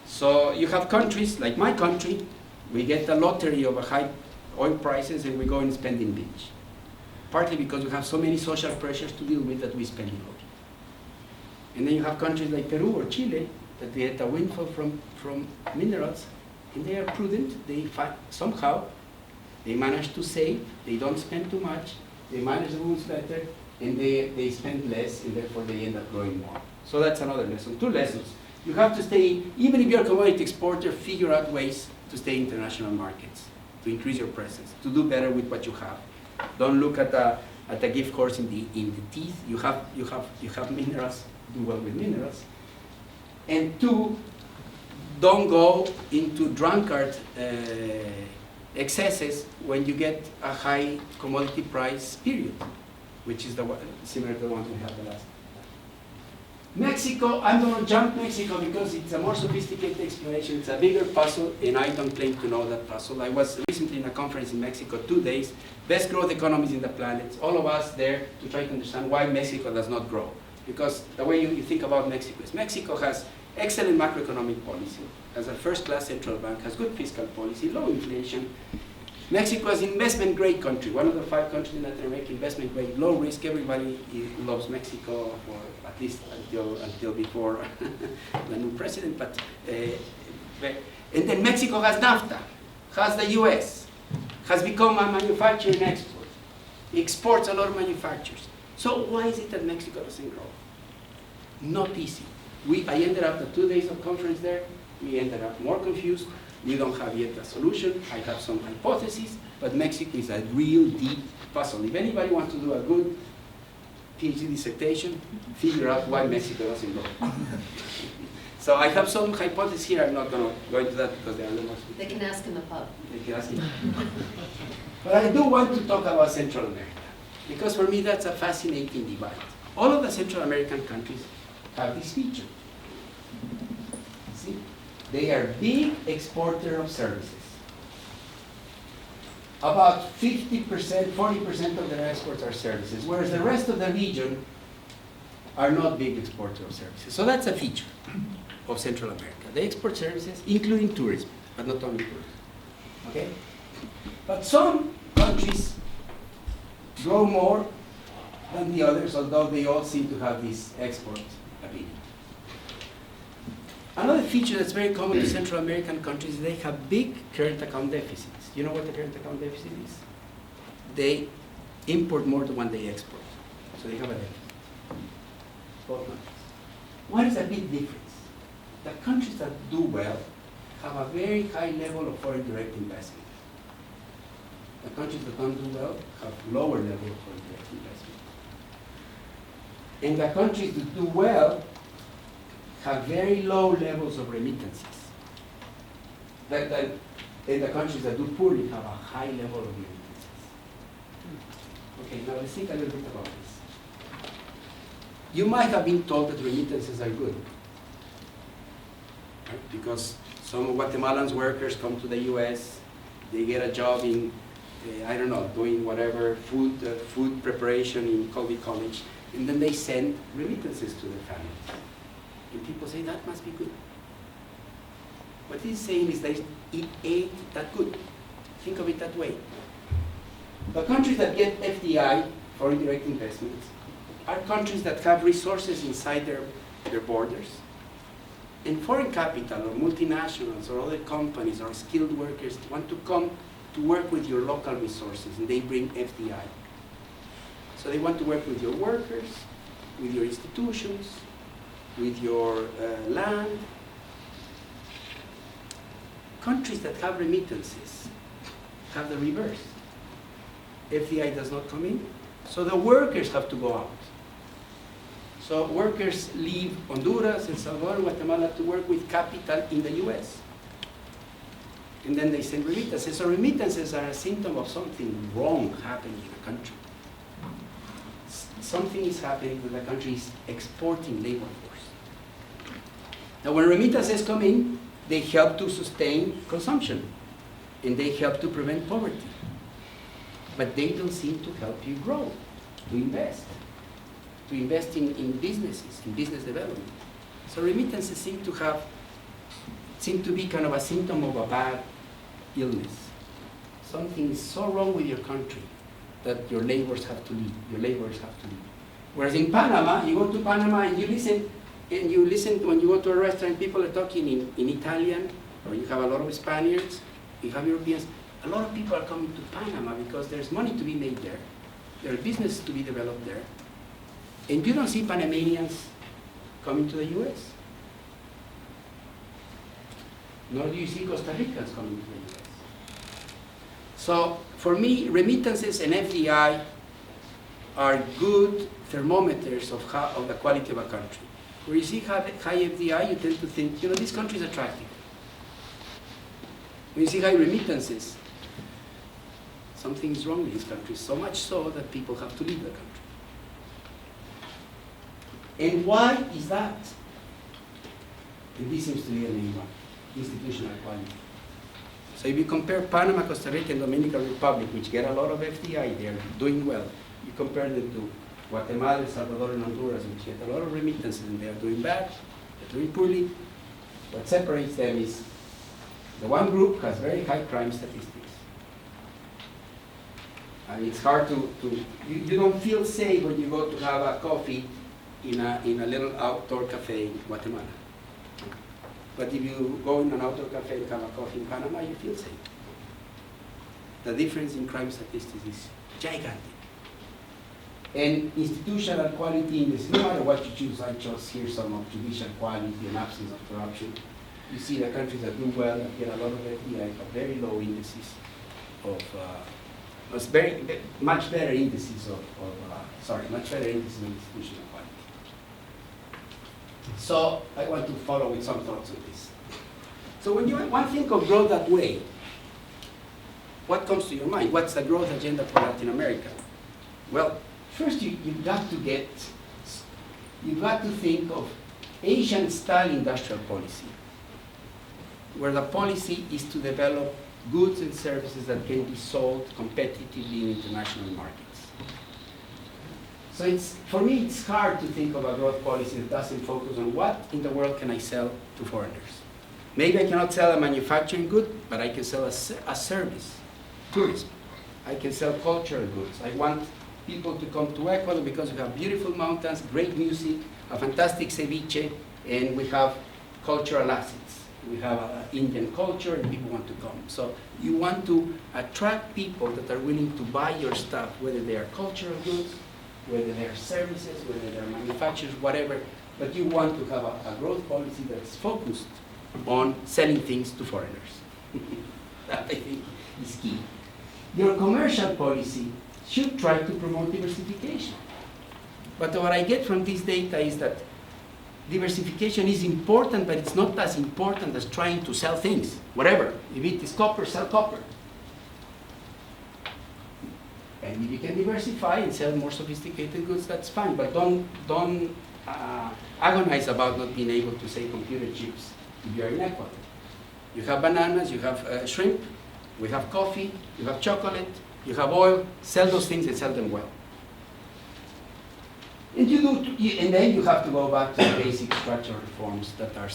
So you have countries like my country, we get the lottery of high oil prices and we go and spend in beach. Partly because we have so many social pressures to deal with that we spend a lot. And then you have countries like Peru or Chile that they get a windfall from minerals and they are prudent, somehow they manage to save, they don't spend too much, they manage the rules better, and they spend less, and therefore they end up growing more. So that's another lesson. Two lessons. You have to stay, even if you're a commodity exporter, figure out ways to stay in international markets, to increase your presence, to do better with what you have. Don't look at the gift horse in the teeth. You have minerals, do well with minerals. And two, don't go into drunkard excesses when you get a high commodity price period, which is similar to the one we had the last time. Mexico, I'm going to jump Mexico because it's a more sophisticated explanation. It's a bigger puzzle, and I don't claim to know that puzzle. I was recently in a conference in Mexico, 2 days, best growth economies in the planet. All of us there to try to understand why Mexico does not grow. Because the way you think about Mexico is Mexico has excellent macroeconomic policy, has a first-class central bank, has good fiscal policy, low inflation. Mexico is an investment-grade country, one of the 5 countries in Latin America, investment-grade, low risk. Everybody loves Mexico, or at least until before the new president. And then Mexico has NAFTA, has the US, has become a manufacturing export, exports a lot of manufacturers. So why is it that Mexico doesn't grow? Not easy. I ended up the 2 days of conference there. We ended up more confused. We don't have yet a solution. I have some hypotheses, but Mexico is a real deep puzzle. If anybody wants to do a good PhD dissertation, figure out why Mexico doesn't grow. So I have some hypotheses here. I'm not going to go into that because they are the most. They can ask in the pub. They can ask me. But I do want to talk about Central America, because for me that's a fascinating divide. All of the Central American countries have this feature. See? They are big exporter of services. about 50%, 40% of their exports are services, whereas the rest of the region are not big exporters of services. So that's a feature of Central America. They export services, including tourism, but not only tourism. Okay? But some countries grow more than the others, although they all seem to have this export ability. Another feature that's very common to Central American countries is they have big current account deficits. You know what the current account deficit is? They import more than what they export. So they have a deficit. Both countries. What is a big difference? The countries that do well have a very high level of foreign direct investment. The countries that don't do well have lower level of foreign direct investment. And the countries that do well have very low levels of remittances. And the countries that do poorly have a high level of remittances. Okay, now let's think a little bit about this. You might have been told that remittances are good, right? Because some Guatemalans workers come to the US, they get a job in, I don't know, doing whatever, food preparation in Colby College, and then they send remittances to their families. And people say, that must be good. What he's saying is that it ain't that good. Think of it that way. The countries that get FDI, foreign direct investments, are countries that have resources inside their borders. And foreign capital or multinationals or other companies or skilled workers want to come to work with your local resources, and they bring FDI. So they want to work with your workers, with your institutions, with your land. Countries that have remittances have the reverse. FDI does not come in, so the workers have to go out. So workers leave Honduras, El Salvador, Guatemala to work with capital in the US. And then they send remittances. So remittances are a symptom of something wrong happening in a country. Something is happening when the country is exporting labor force. Now when remittances come in, they help to sustain consumption, and they help to prevent poverty. But they don't seem to help you grow, to invest in businesses, in business development. So remittances seem to be kind of a symptom of a bad illness. Something is so wrong with your country that your laborers have to leave. Whereas in Panama, you go to Panama and you listen when you go to a restaurant, people are talking in Italian, or you have a lot of Spaniards, you have Europeans. A lot of people are coming to Panama because there's money to be made there. There are businesses to be developed there. And you don't see Panamanians coming to the US. Nor do you see Costa Ricans coming to the US. So for me, remittances and FDI are good thermometers of the quality of a country. Where you see high FDI, you tend to think, this country is attractive. When you see high remittances, something is wrong with this country, so much so that people have to leave the country. And why is that? And this seems to be a main one, institutional quality. So if you compare Panama, Costa Rica, and Dominican Republic, which get a lot of FDI, they're doing well. You compare them to Guatemala, El Salvador, and Honduras, which get a lot of remittances, and they are doing bad, they're doing poorly. What separates them is the one group has very high crime statistics. And it's hard you don't feel safe when you go to have a coffee in a little outdoor cafe in Guatemala. But if you go in an outdoor cafe and have a coffee in Panama, you feel safe. The difference in crime statistics is gigantic. And institutional quality indices, no matter what you choose, I chose here some of judicial quality and absence of corruption. You see the countries that do well, that get a lot of FDI, have very low indices of, much better indices of institutional quality. So I want to follow with some thoughts on this. So when you want to think of growth that way, what comes to your mind? What's the growth agenda for Latin America? Well, first you've got to think of Asian-style industrial policy, where the policy is to develop goods and services that can be sold competitively in international markets. So for me, it's hard to think of a growth policy that doesn't focus on what in the world can I sell to foreigners. Maybe I cannot sell a manufacturing good, but I can sell a service, tourism. I can sell cultural goods. I want people to come to Ecuador because we have beautiful mountains, great music, a fantastic ceviche, and we have cultural assets. We have Indian culture and people want to come. So you want to attract people that are willing to buy your stuff, whether they are cultural goods, whether they are services, whether they are manufacturers, whatever, but you want to have a growth policy that's focused on selling things to foreigners. That I think is key. Your commercial policy should try to promote diversification. But what I get from this data is that diversification is important, but it's not as important as trying to sell things, whatever. If it is copper, sell copper. And if you can diversify and sell more sophisticated goods, that's fine. But don't agonize about not being able to sell computer chips if you're in Ecuador. You have bananas, you have shrimp, we have coffee, you have chocolate, you have oil. Sell those things and sell them well. And then you have to go back to the basic structural reforms that are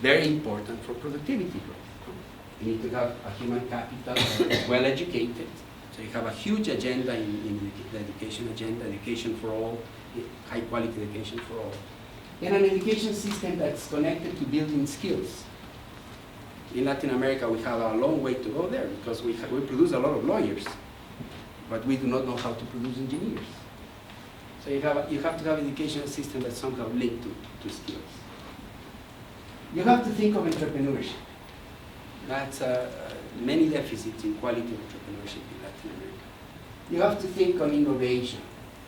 very important for productivity growth. You need to have a human capital that is well educated. So you have a huge agenda in the education agenda, education for all, high quality education for all. And an education system that's connected to building skills. In Latin America, we have a long way to go there because we produce a lot of lawyers, but we do not know how to produce engineers. So you have to have an educational system that's somehow linked to skills. You have to think of entrepreneurship. That's many deficits in quality of entrepreneurship in Latin America. You have to think on innovation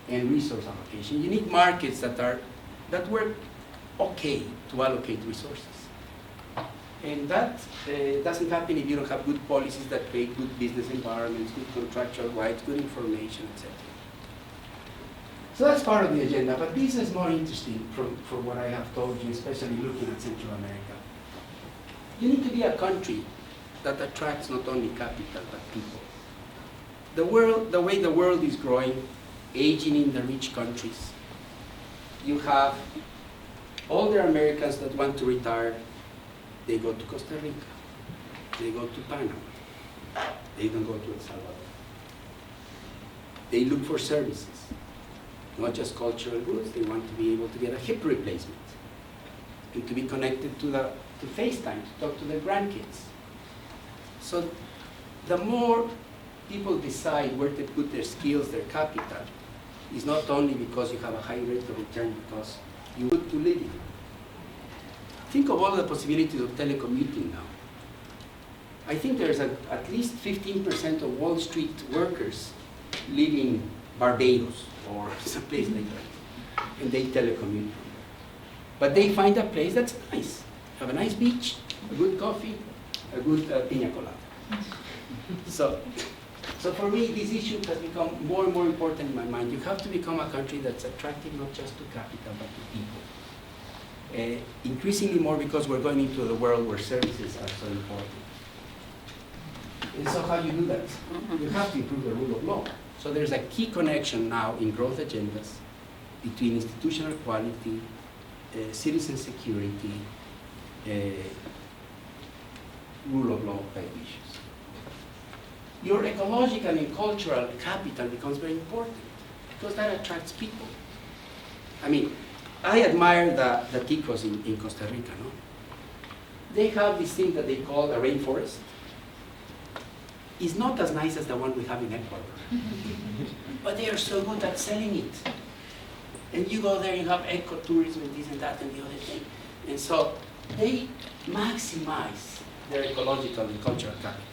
and resource allocation. You need markets that work okay to allocate resources. And that doesn't happen if you don't have good policies that create good business environments, good contractual rights, good information, etc. So that's part of the agenda, but this is more interesting from what I have told you, especially looking at Central America. You need to be a country that attracts not only capital, but people. The way the world is growing, aging in the rich countries, you have older Americans that want to retire, they go to Costa Rica, they go to Panama, they don't go to El Salvador. They look for services. Not just cultural goods, they want to be able to get a hip replacement and to be connected to FaceTime, to talk to their grandkids. So the more people decide where to put their skills, their capital, is not only because you have a high rate of return, because you want to live in. Think of all the possibilities of telecommuting now. I think there's at least 15% of Wall Street workers live in Barbados or someplace like that, and they telecommute. But they find a place that's nice. Have a nice beach, a good coffee, a good piña colada. So for me, this issue has become more and more important in my mind. You have to become a country that's attractive not just to capital, but to people. Increasingly more because we're going into the world where services are so important. And so how do you do that? You have to improve the rule of law. So there's a key connection now in growth agendas between institutional quality, citizen security, rule of law type issues. Your ecological and cultural capital becomes very important because that attracts people. I mean, I admire the ticos in Costa Rica, no? They have this thing that they call a rainforest. It's not as nice as the one we have in Ecuador. But they are so good at selling it. And you go there, you have ecotourism and this and that and the other thing. And so they maximize their ecological and cultural capital.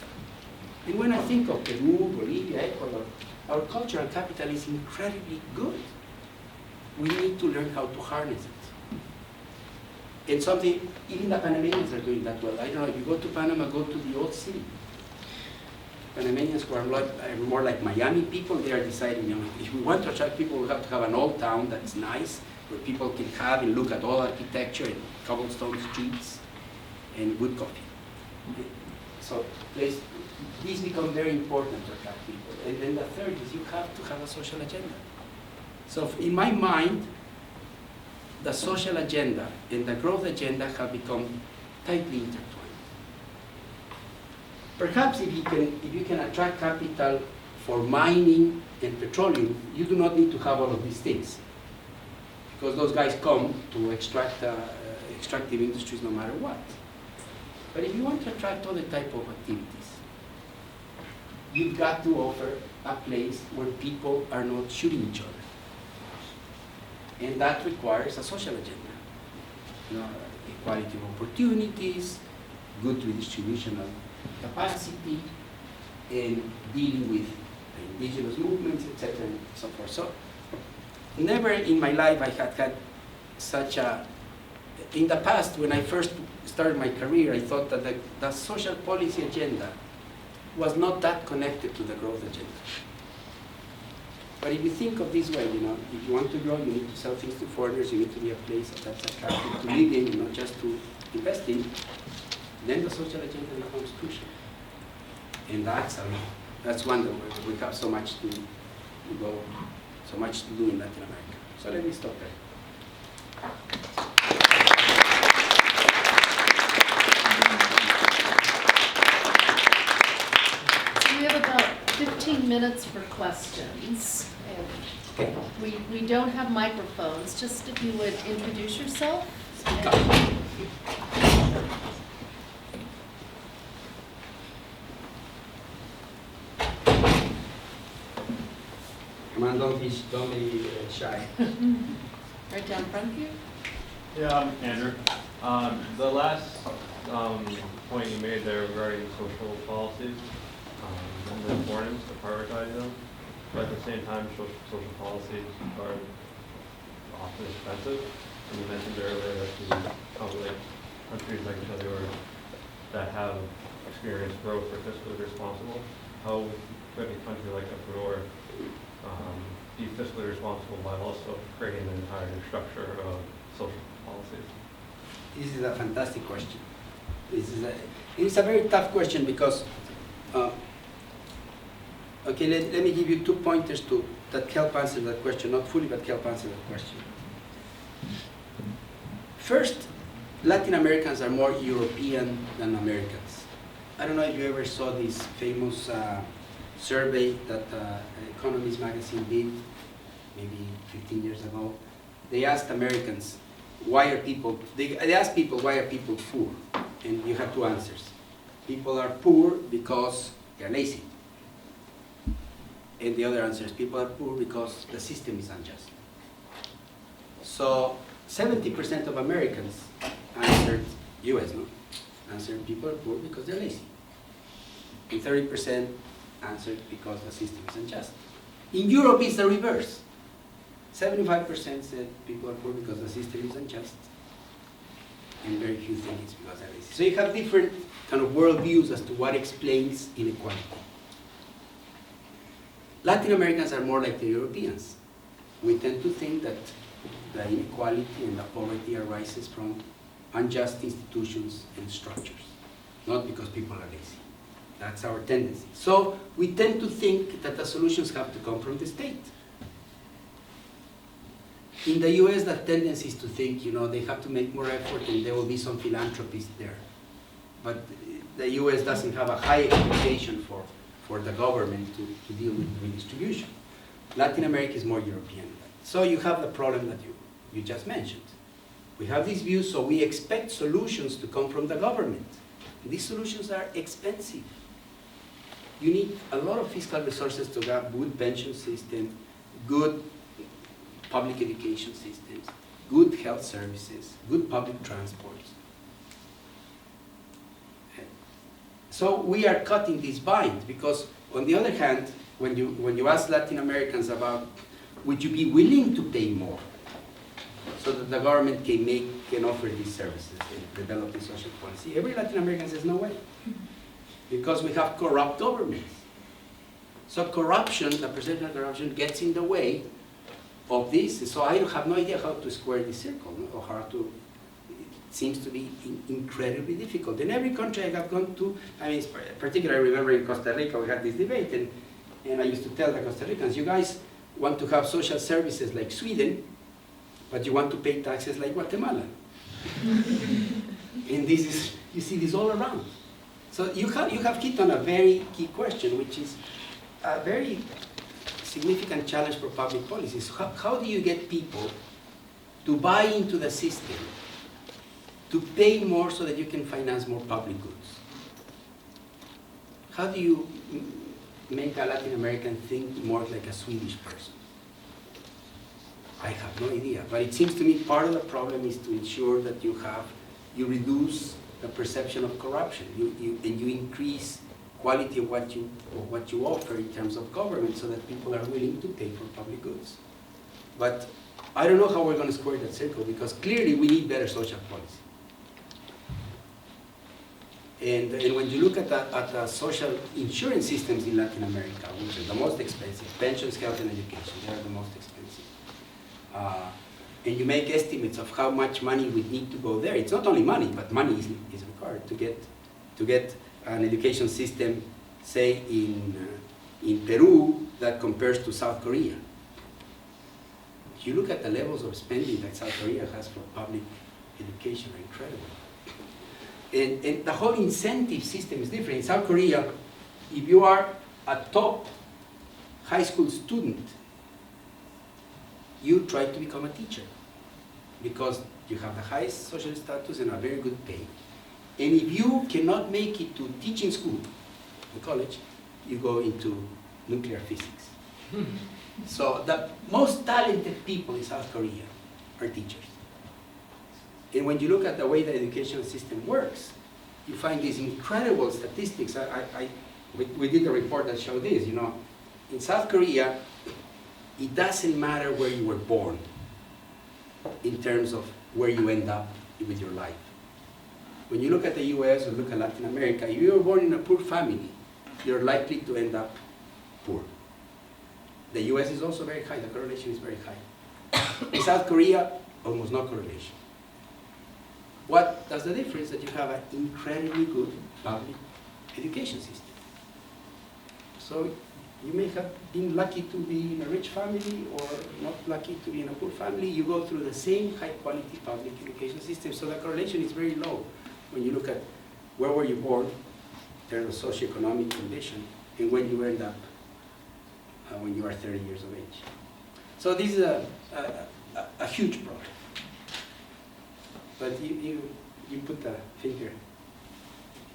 And when I think of Peru, Bolivia, Ecuador, our cultural capital is incredibly good. We need to learn how to harness it. And something, even the Panamanians are doing that well. I don't know, if you go to Panama, go to the old city. Panamanians who are more like Miami people, they are deciding, if we want to attract people, we have to have an old town that's nice, where people can have and look at all architecture and cobblestone streets and good coffee. So these become very important to attract people. And then the third is you have to have a social agenda. So in my mind, the social agenda and the growth agenda have become tightly intertwined. Perhaps if you can attract capital for mining and petroleum, you do not need to have all of these things, because those guys come to extract extractive industries no matter what. But if you want to attract other type of activities, you've got to offer a place where people are not shooting each other. And that requires a social agenda. You know, equality of opportunities, good redistribution of capacity, and dealing with indigenous movements, etc., and so forth. So, never in my life I had such a. In the past, when I first started my career, I thought that the social policy agenda was not that connected to the growth agenda. But if you think of this way, you know, if you want to grow, you need to sell things to foreigners, you need to be a place that's attractive to live in, not just to invest in, then the social agenda becomes crucial. And that's one that we have so much to go, so much to do in Latin America. So let me stop there. We have about 15 minutes for questions. Okay. We don't have microphones, just if you would introduce yourself. Come on, don't be shy. Right down front of you. Yeah, I'm Andrew. The last point you made there regarding social policies and the importance to prioritize them, but at the same time, social policies are often expensive. And you mentioned earlier that like countries like Ecuador that have experienced growth are fiscally responsible. How could a country like Ecuador be fiscally responsible by also creating an entire new structure of social policies? This is a fantastic question. It's a very tough question because, okay, let me give you 2 pointers that help answer that question, not fully, but help answer that question. First, Latin Americans are more European than Americans. I don't know if you ever saw this famous survey that Economist magazine did maybe 15 years ago. They asked Americans, they asked people, why are people poor? And you have two answers. People are poor because they're lazy. And the other answer is people are poor because the system is unjust. So 70% of Americans answered, US, no? Answered people are poor because they're lazy. And 30% answered because the system is unjust. In Europe, it's the reverse. 75% said people are poor because the system is unjust. And very few think it's because they're lazy. So you have different kind of worldviews as to what explains inequality. Latin Americans are more like the Europeans. We tend to think that the inequality and the poverty arises from unjust institutions and structures, not because people are lazy. That's our tendency. So we tend to think that the solutions have to come from the state. In the US, the tendency is to think, you know, they have to make more effort and there will be some philanthropists there. But the US doesn't have a high expectation for the government to deal with redistribution. Latin America is more European. So you have the problem that you just mentioned. We have these views, so we expect solutions to come from the government. And these solutions are expensive. You need a lot of fiscal resources to have good pension system, good public education systems, good health services, good public transports. So we are cutting this bind because, on the other hand, when you ask Latin Americans about, would you be willing to pay more so that the government can offer these services and develop this social policy? Every Latin American says no way, because we have corrupt governments. So corruption, the perception of corruption, gets in the way of this. So I have no idea how to square this circle, no? Or how to. seems to be incredibly difficult. In every country I have gone to, I mean, particularly I remember in Costa Rica we had this debate, and I used to tell the Costa Ricans, you guys want to have social services like Sweden, but you want to pay taxes like Guatemala. And this is, you see this all around. So you have hit on a very key question, which is a very significant challenge for public policies. How do you get people to buy into the system, to pay more so that you can finance more public goods? How do you make a Latin American think more like a Swedish person? I have no idea, but it seems to me part of the problem is to ensure that you reduce the perception of corruption, and you increase quality of what you offer in terms of government so that people are willing to pay for public goods. But I don't know how we're going to square that circle, because clearly we need better social policy. And when you look at the social insurance systems in Latin America, which are the most expensive, pensions, health, and education, they are the most expensive. And you make estimates of how much money would need to go there. It's not only money, but money is required to get an education system, say in Peru, that compares to South Korea. If you look at the levels of spending that South Korea has for public education, are incredible. And the whole incentive system is different. In South Korea, if you are a top high school student, you try to become a teacher because you have the highest social status and a very good pay. And if you cannot make it to teaching school, in college, you go into nuclear physics. So the most talented people in South Korea are teachers. And when you look at the way the education system works, you find these incredible statistics. We did a report that showed this. In South Korea, it doesn't matter where you were born in terms of where you end up with your life. When you look at the US or look at Latin America, if you were born in a poor family, you're likely to end up poor. The US is also very high, the correlation is very high. In South Korea, almost no correlation. What does the difference? That you have an incredibly good public education system. So you may have been lucky to be in a rich family or not lucky to be in a poor family. You go through the same high quality public education system. So the correlation is very low when you look at where were you born in terms of socioeconomic condition and when you end up when you are 30 years of age. So this is a huge problem. But you put the finger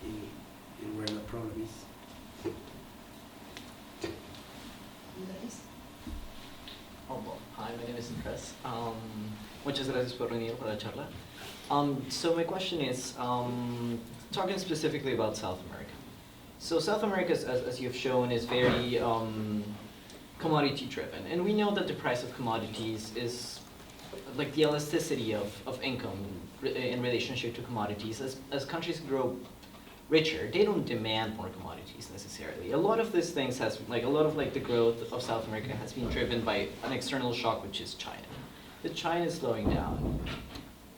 in where the problem is. Hi, my name is Chris. Muchas gracias por venir para la charla. So my question is, talking specifically about South America. So South America, as you've shown, is very commodity driven. And we know that the price of commodities is like the elasticity of income in relationship to commodities. As countries grow richer, they don't demand more commodities necessarily. A lot of these things the growth of South America has been driven by an external shock, which is China. But China is slowing down.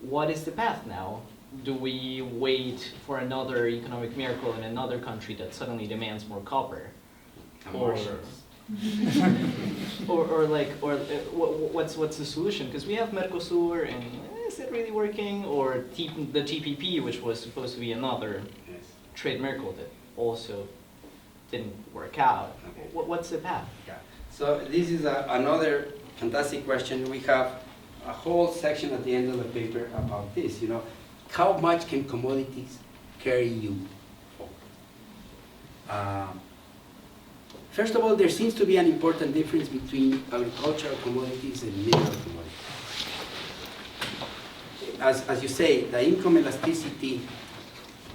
What is the path now? Do we wait for another economic miracle in another country that suddenly demands more copper? What's the solution? Because we have Mercosur, and is it really working? Or the TPP, which was supposed to be another trade miracle that also didn't work out. Okay. What's the path? Yeah. So this is another fantastic question. We have a whole section at the end of the paper about this. How much can commodities carry you forward? First of all, there seems to be an important difference between agricultural commodities and mineral commodities. As you say, the income elasticity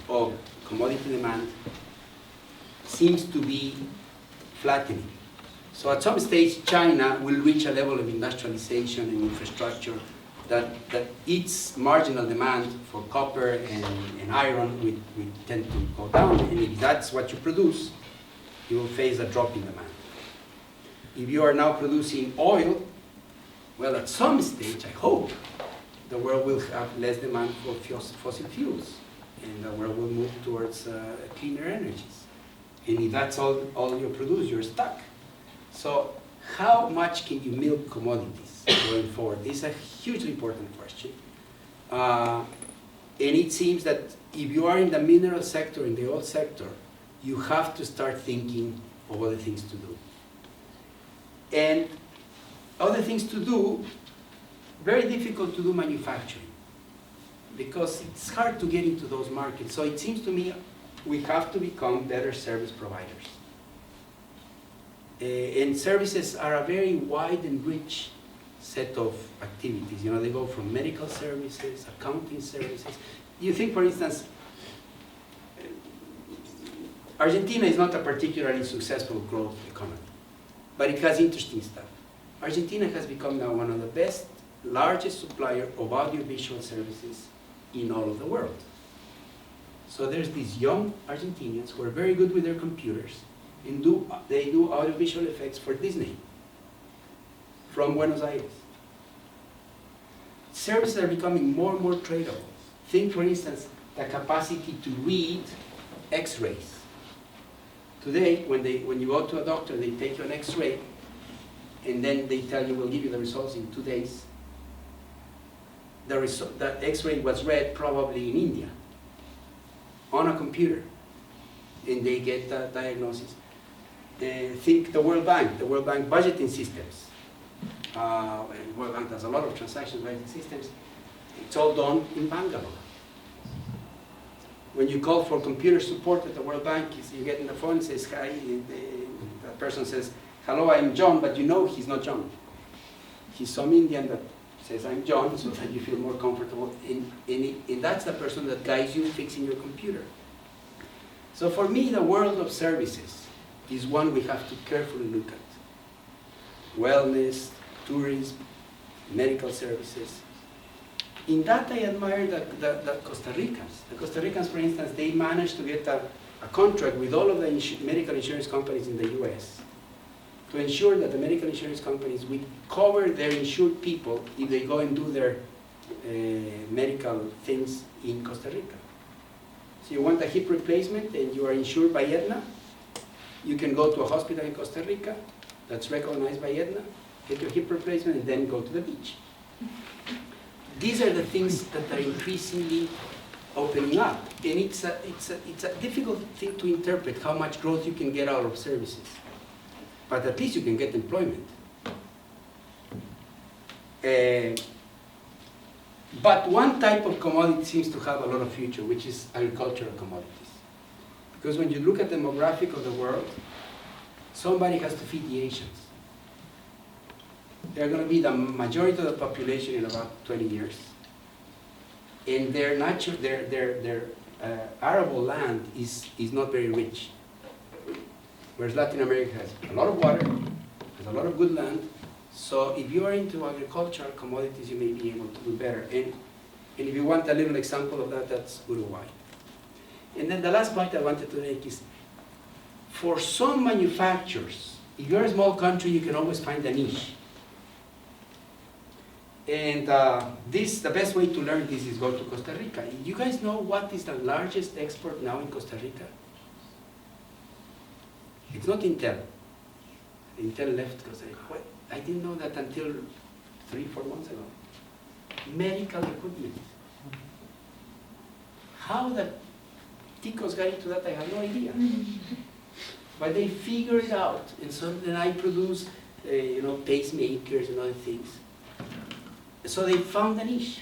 of commodity demand seems to be flattening. So at some stage, China will reach a level of industrialization and infrastructure that its marginal demand for copper and iron will tend to go down. And if that's what you produce, you will face a drop in demand. If you are now producing oil, well, at some stage, I hope, the world will have less demand for fossil fuels, and the world will move towards cleaner energies. And if that's all you produce, you're stuck. So how much can you milk commodities going forward? This is a hugely important question. And it seems that if you are in the mineral sector, in the oil sector, you have to start thinking of other things to do. And other things to do, very difficult to do manufacturing, because it's hard to get into those markets. So it seems to me we have to become better service providers. And services are a very wide and rich set of activities. You know, they go from medical services, accounting services. You think, for instance, Argentina is not a particularly successful growth economy, but it has interesting stuff. Argentina has become now one of the best, largest supplier of audiovisual services in all of the world. So there's these young Argentinians who are very good with their computers, and they do audiovisual effects for Disney from Buenos Aires. Services are becoming more and more tradable. Think, for instance, the capacity to read X-rays. Today, when you go to a doctor, they take you an X-ray, and then they tell you, we'll give you the results in 2 days. The X-ray was read probably in India on a computer, and they get the diagnosis. Think the World Bank budgeting systems. And World Bank does a lot of transactions budgeting systems. It's all done in Bangalore. When you call for computer support at the World Bank, you get in the phone and says, hi, that person says, hello, I'm John, but you know he's not John. He's some Indian that says, I'm John, so that you feel more comfortable. And that's the person that guides you fixing your computer. So for me, the world of services is one we have to carefully look at. Wellness, tourism, medical services. In that, I admire the Costa Ricans. The Costa Ricans, for instance, they managed to get a contract with all of the medical insurance companies in the US to ensure that the medical insurance companies would cover their insured people if they go and do their medical things in Costa Rica. So you want a hip replacement and you are insured by Aetna, you can go to a hospital in Costa Rica that's recognized by Aetna, get your hip replacement, and then go to the beach. These are the things that are increasingly opening up. And it's a difficult thing to interpret how much growth you can get out of services. But at least you can get employment. But one type of commodity seems to have a lot of future, which is agricultural commodities. Because when you look at the demographic of the world, somebody has to feed the Asians. They're going to be the majority of the population in about 20 years. And their arable land is not very rich. Whereas Latin America has a lot of water, has a lot of good land. So if you are into agricultural commodities, you may be able to do better. And if you want a little example of that, that's Uruguay. And then the last point I wanted to make is, for some manufacturers, if you're a small country, you can always find a niche. And the best way to learn this is go to Costa Rica. You guys know what is the largest export now in Costa Rica? It's not Intel. Intel left Costa Rica. What? I didn't know that until 3-4 months ago. Medical equipment. How the ticos got into that, I have no idea. But they figured it out. And so then I produce pacemakers and other things. So they found a niche.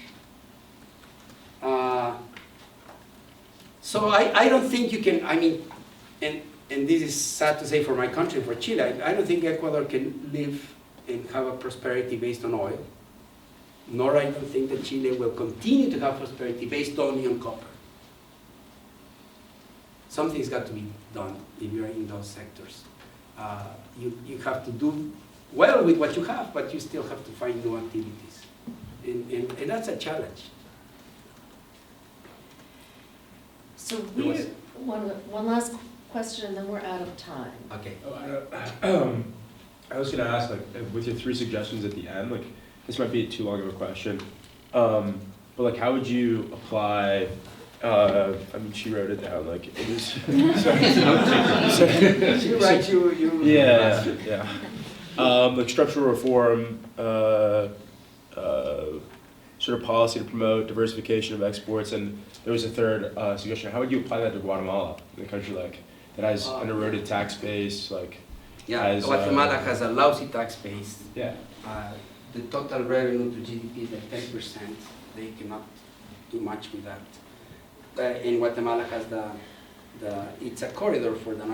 So I don't think you can, and this is sad to say for my country, for Chile, I don't think Ecuador can live and have a prosperity based on oil, nor I don't think that Chile will continue to have prosperity based only on copper. Something's got to be done if you're in those sectors. You have to do well with what you have, but you still have to find new activities. And that's a challenge. So one last question, and then we're out of time. Okay. I was going to ask, with your 3 suggestions at the end, this might be too long of a question, But like, how would you apply? I mean, she wrote it down. Like, it was. You write you. Yeah. Like structural reform, sort of policy to promote diversification of exports, and there was a third suggestion. How would you apply that to Guatemala, in a country like that has an eroded tax base, like? Yeah, Guatemala has a lousy tax base. Yeah. The total revenue to GDP is like 10%. They cannot do much with that. And Guatemala has it's a corridor for the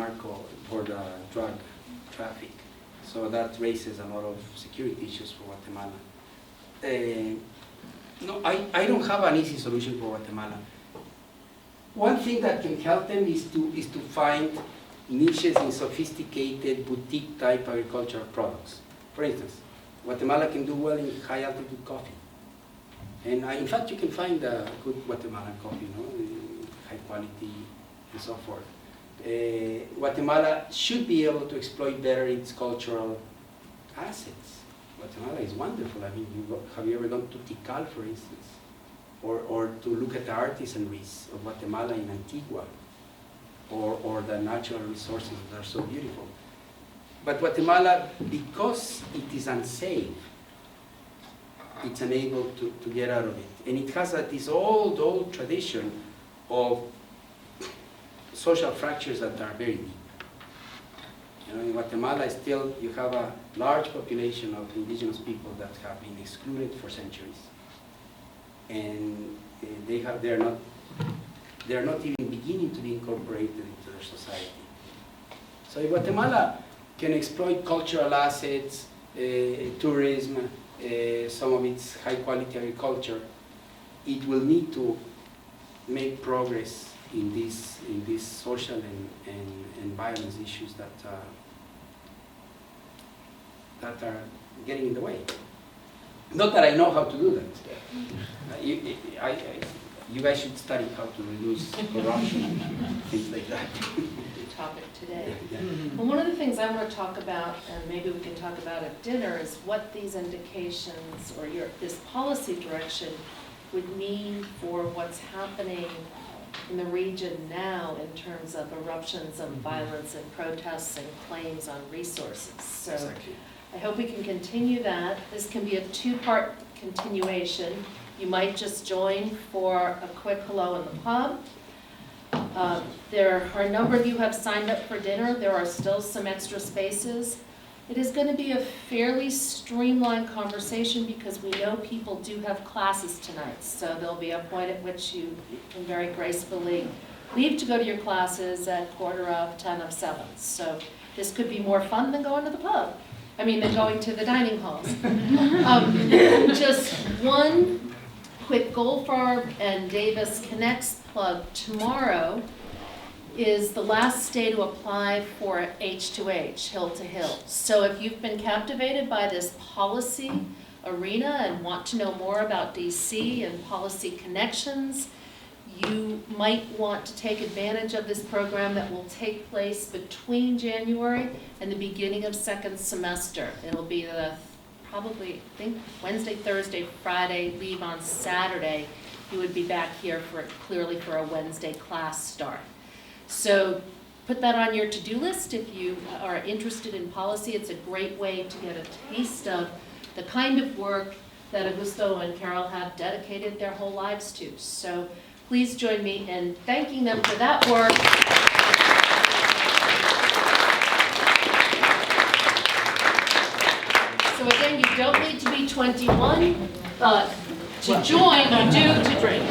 drug traffic. So that raises a lot of security issues for Guatemala. No, I don't have an easy solution for Guatemala. One thing that can help them is to find niches in sophisticated boutique type agricultural products. For instance, Guatemala can do well in high altitude coffee. And in fact, you can find good Guatemalan coffee, high quality and so forth. Guatemala should be able to exploit better its cultural assets. Guatemala is wonderful. I mean, have you ever gone to Tikal, for instance? Or to look at the artisanries of Guatemala in Antigua, or the natural resources that are so beautiful. But Guatemala, because it is unsafe, it's unable to get out of it. And it has this old tradition of social fractures that are very deep. In Guatemala still you have a large population of indigenous people that have been excluded for centuries. And they're not even beginning to be incorporated into their society. So if Guatemala can exploit cultural assets, tourism, some of its high quality agriculture, it will need to make progress in these social and violence issues that are getting in the way. Not that I know how to do that. You guys should study how to reduce corruption and things like that. Topic today. Yeah. Well, one of the things I want to talk about, and maybe we can talk about at dinner, is what these indications or this policy direction would mean for what's happening in the region now in terms of eruptions of violence and protests and claims on resources. So Exactly. I hope we can continue that. This can be a two-part continuation. You might just join for a quick hello in the pub. There are a number of you who have signed up for dinner. There are still some extra spaces. It is going to be a fairly streamlined conversation because we know people do have classes tonight. So there'll be a point at which you can very gracefully leave to go to your classes at 7:15. So this could be more fun than going to the pub. Than going to the dining halls. Just one quick Goldfarb and Davis Connects plug. Tomorrow is the last day to apply for H2H, Hill to Hill. So if you've been captivated by this policy arena and want to know more about DC and policy connections, you might want to take advantage of this program that will take place between January and the beginning of second semester. It'll be probably, I think, Wednesday, Thursday, Friday, leave on Saturday. You would be back here clearly for a Wednesday class start. So put that on your to-do list if you are interested in policy. It's a great way to get a taste of the kind of work that Augusto and Carol have dedicated their whole lives to. So please join me in thanking them for that work. So again, you don't need to be 21 to join, you do to drink.